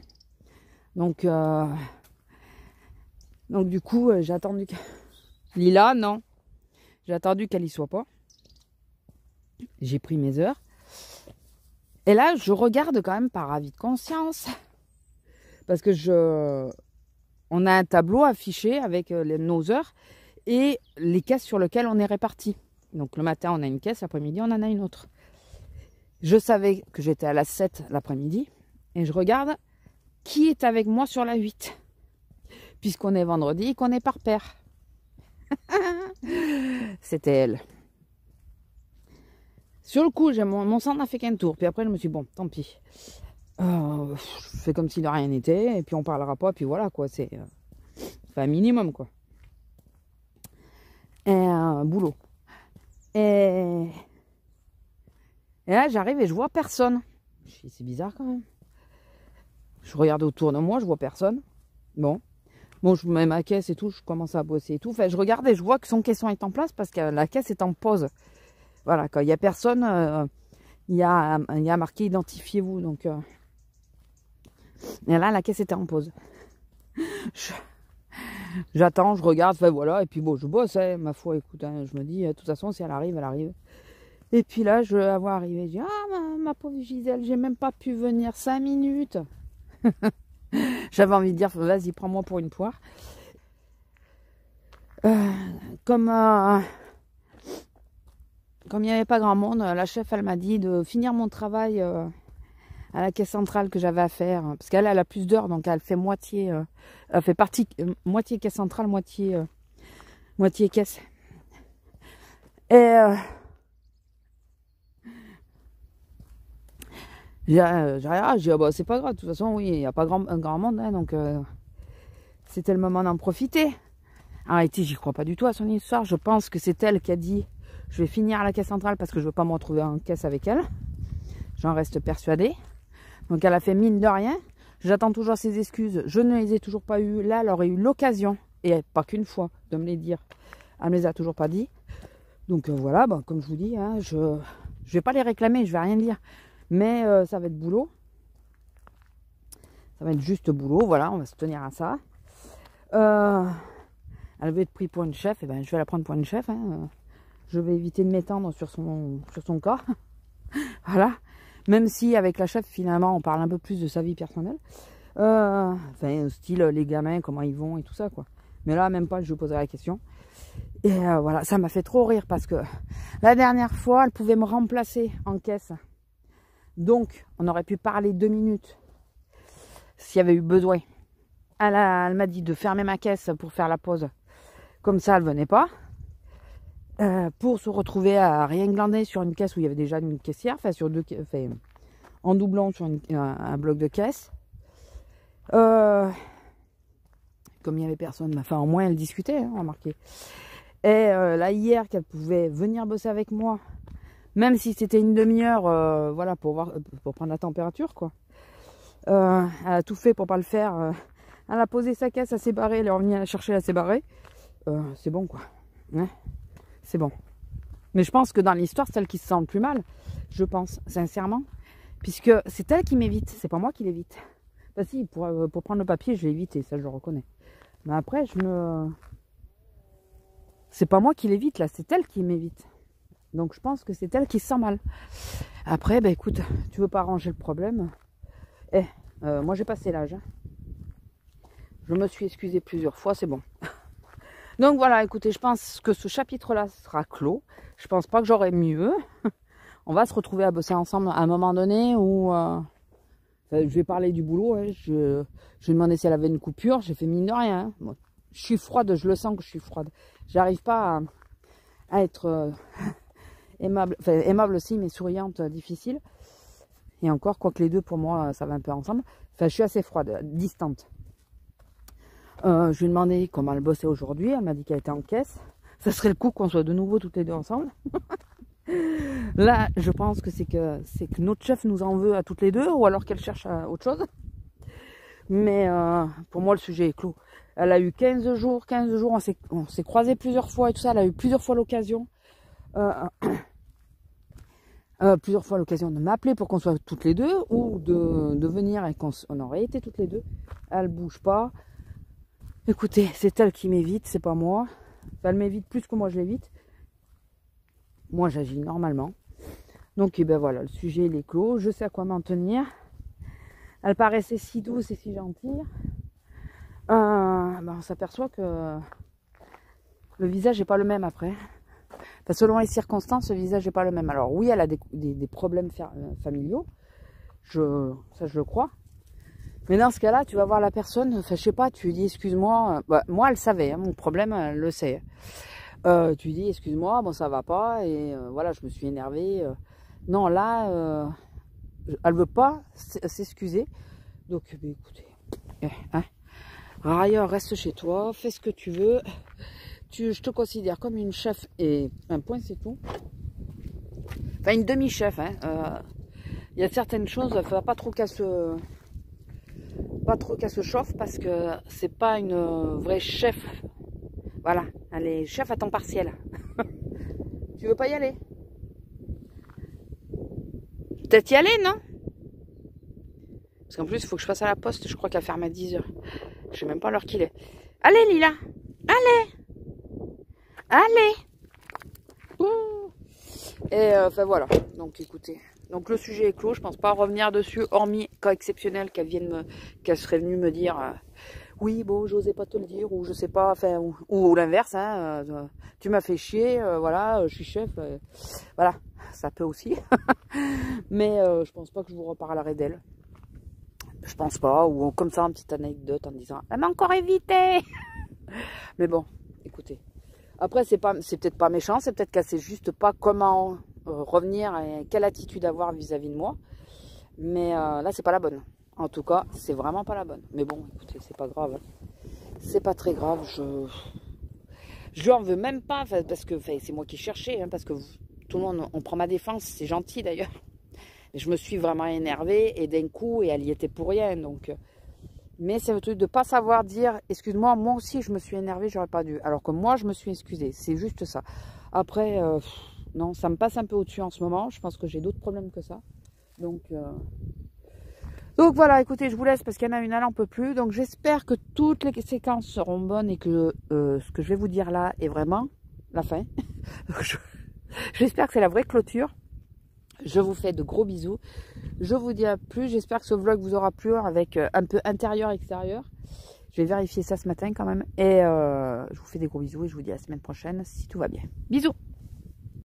Donc du coup, j'ai attendu que... Lila, non. J'ai attendu qu'elle y soit pas. J'ai pris mes heures. Et là, je regarde quand même par avis de conscience. Parce que on a un tableau affiché avec nos heures et les caisses sur lesquelles on est répartis. Donc le matin, on a une caisse, l'après-midi, on en a une autre. Je savais que j'étais à la 7 l'après-midi. Et je regarde qui est avec moi sur la 8. Puisqu'on est vendredi et qu'on est par paire. C'était elle. Sur le coup, mon sang n'a fait qu'un tour. Puis après, je me suis dit, bon, tant pis. Je fais comme si de rien n'était. Et puis on parlera pas. Puis voilà, quoi. C'est un minimum, quoi. Et boulot. Et là, j'arrive et je vois personne. Je dis, c'est bizarre quand même. Je regarde autour de moi, je vois personne. Bon, je mets ma caisse et tout, je commence à bosser et tout. Enfin, je regarde et je vois que son caisson est en place parce que la caisse est en pause. Voilà, quand il n'y a personne, il y a marqué identifiez-vous. Donc, et là, la caisse était en pause. J'attends, je regarde, enfin voilà, et puis bon, je bosse, hein, ma foi, écoute, hein, je me dis, de toute façon, si elle arrive, elle arrive. Et puis là, je la vois arriver, je dis, ah, ma pauvre Gisèle, j'ai même pas pu venir 5 minutes. J'avais envie de dire, vas-y, prends-moi pour une poire. Comme il n'y avait pas grand monde, la chef, elle m'a dit de finir mon travail à la caisse centrale que j'avais à faire. Parce qu'elle a plus d'heures, donc elle fait moitié, elle fait partie, moitié caisse centrale, moitié caisse. Et j'ai dit, ah, bah, c'est pas grave, de toute façon, oui, il n'y a pas un grand monde, hein, donc c'était le moment d'en profiter. En réalité, j'y crois pas du tout à son histoire. Je pense que c'est elle qui a dit, je vais finir à la caisse centrale parce que je veux pas me retrouver en caisse avec elle. J'en reste persuadée. Donc elle a fait mine de rien. J'attends toujours ses excuses. Je ne les ai toujours pas eues. Là, elle aurait eu l'occasion, et pas qu'une fois, de me les dire. Elle me les a toujours pas dit. Donc voilà, bah, comme je vous dis, hein, je vais pas les réclamer, je vais rien dire. Mais ça va être boulot. Ça va être juste boulot, voilà, on va se tenir à ça. Elle veut être prise pour une chef, et ben je vais la prendre pour une chef. Hein. Je vais éviter de m'étendre sur son corps. Voilà. Même si avec la chef, finalement, on parle un peu plus de sa vie personnelle. Enfin, style les gamins, comment ils vont et tout ça, quoi. Mais là, même pas, je lui poserai la question. Et voilà, ça m'a fait trop rire parce que la dernière fois, elle pouvait me remplacer en caisse. Donc, on aurait pu parler 2 minutes s'il y avait eu besoin. Elle m'a dit de fermer ma caisse pour faire la pause. Comme ça, elle venait pas. pour se retrouver à rien glander sur une caisse où il y avait déjà une caissière, enfin sur deux, enfin, en doublant sur un bloc de caisse. Comme il n'y avait personne, enfin au moins elle discutait, hein, remarquez. Et là hier qu'elle pouvait venir bosser avec moi, même si c'était une demi-heure, voilà, pour prendre la température, quoi. Elle a tout fait pour pas le faire. Elle a posé sa caisse, elle s'est barrée, elle est revenue la chercher, elle s'est barrée. C'est bon, quoi. Ouais, c'est bon. Mais je pense que dans l'histoire, c'est elle qui se sent le plus mal. Je pense, sincèrement. Puisque c'est elle qui m'évite, c'est pas moi qui l'évite. Bah si, pour prendre le papier, je l'ai évité, ça je le reconnais. Mais après, c'est pas moi qui l'évite, là, c'est elle qui m'évite. Donc je pense que c'est elle qui se sent mal. Après, bah écoute, tu veux pas arranger le problème. Moi j'ai passé l'âge. Hein. Je me suis excusée plusieurs fois, c'est bon. Donc voilà, écoutez, je pense que ce chapitre-là sera clos. Je pense pas que j'aurai mieux. On va se retrouver à bosser ensemble à un moment donné où... je vais parler du boulot. Hein. Je lui ai demandé si elle avait une coupure. J'ai fait mine de rien. Hein. Bon, je suis froide, je le sens que je suis froide. J'arrive pas à être aimable. Enfin, aimable aussi, mais souriante, difficile. Et encore, quoique les deux, pour moi, ça va un peu ensemble. Enfin, je suis assez froide, distante. Je lui ai demandé comment elle bossait aujourd'hui. Elle m'a dit qu'elle était en caisse. Ça serait le coup qu'on soit de nouveau toutes les deux ensemble. Là, je pense que c'est que notre chef nous en veut à toutes les deux, ou alors qu'elle cherche autre chose. Mais pour moi, le sujet est clos. Elle a eu 15 jours, on s'est croisés plusieurs fois et tout ça. Elle a eu plusieurs fois l'occasion. De m'appeler pour qu'on soit toutes les deux, ou de venir et qu'on aurait été toutes les deux. Elle bouge pas. Écoutez, c'est elle qui m'évite, c'est pas moi. Enfin, elle m'évite plus que moi je l'évite. Moi j'agis normalement. Donc et ben voilà, le sujet il est clos, je sais à quoi m'en tenir. Elle paraissait si douce et si gentille. On s'aperçoit que le visage n'est pas le même après. Enfin, selon les circonstances, le visage n'est pas le même. Alors oui, elle a des problèmes familiaux. Ça je le crois. Mais dans ce cas-là, tu vas voir la personne, enfin je sais pas, tu lui dis excuse-moi. Moi elle savait, hein, mon problème, elle le sait. Tu lui dis excuse-moi, bon ça va pas, et voilà, je me suis énervée. Non, là, elle veut pas s'excuser. Donc écoutez, hein, railleur, reste chez toi, fais ce que tu veux. Je te considère comme une chef et un point c'est tout. Enfin une demi-chef. Hein. Il y a certaines choses, il ne faut pas trop qu'elle se chauffe parce que c'est pas une vraie chef. Voilà, elle est chef à temps partiel. Tu veux pas y aller? Peut-être y aller, non? Parce qu'en plus, il faut que je fasse à la poste. Je crois qu'elle ferme à 10h. Je sais même pas l'heure qu'il est. Allez, Lila! Allez! Allez! Ouh. Et enfin voilà. Donc écoutez. Donc le sujet est clos. Je pense pas revenir dessus, hormis cas exceptionnel qu'elle serait venue me dire oui, bon, j'osais pas te le dire, ou je sais pas, enfin, ou l'inverse, hein, tu m'as fait chier, voilà, je suis chef, voilà, ça peut aussi. Mais je pense pas que je vous reparlerai d'elle. Je pense pas, ou comme ça, une petite anecdote en disant elle m'a encore évité. Mais bon, écoutez. Après, c'est peut-être pas méchant, c'est peut-être qu'elle sait juste pas comment revenir et quelle attitude avoir vis-à-vis de moi. Mais là, c'est pas la bonne. En tout cas, c'est vraiment pas la bonne. Mais bon, écoutez, c'est pas grave. C'est pas très grave. Je lui en veux même pas, parce que c'est moi qui cherchais, hein, parce que tout le monde, on prend ma défense, c'est gentil d'ailleurs. Je me suis vraiment énervée et d'un coup, et elle y était pour rien. Donc, mais c'est le truc de pas savoir dire, excuse-moi, moi aussi je me suis énervée, j'aurais pas dû. Alors que moi, je me suis excusée. C'est juste ça. Après, non, ça me passe un peu au-dessus en ce moment. Je pense que j'ai d'autres problèmes que ça. Donc voilà, écoutez, je vous laisse parce qu'il y en a une, elle n'en peut plus. Donc j'espère que toutes les séquences seront bonnes et que ce que je vais vous dire là est vraiment la fin. J'espère que c'est la vraie clôture. Je vous fais de gros bisous. Je vous dis à plus. J'espère que ce vlog vous aura plu avec un peu intérieur-extérieur. Je vais vérifier ça ce matin quand même. Et je vous fais des gros bisous et je vous dis à la semaine prochaine si tout va bien. Bisous!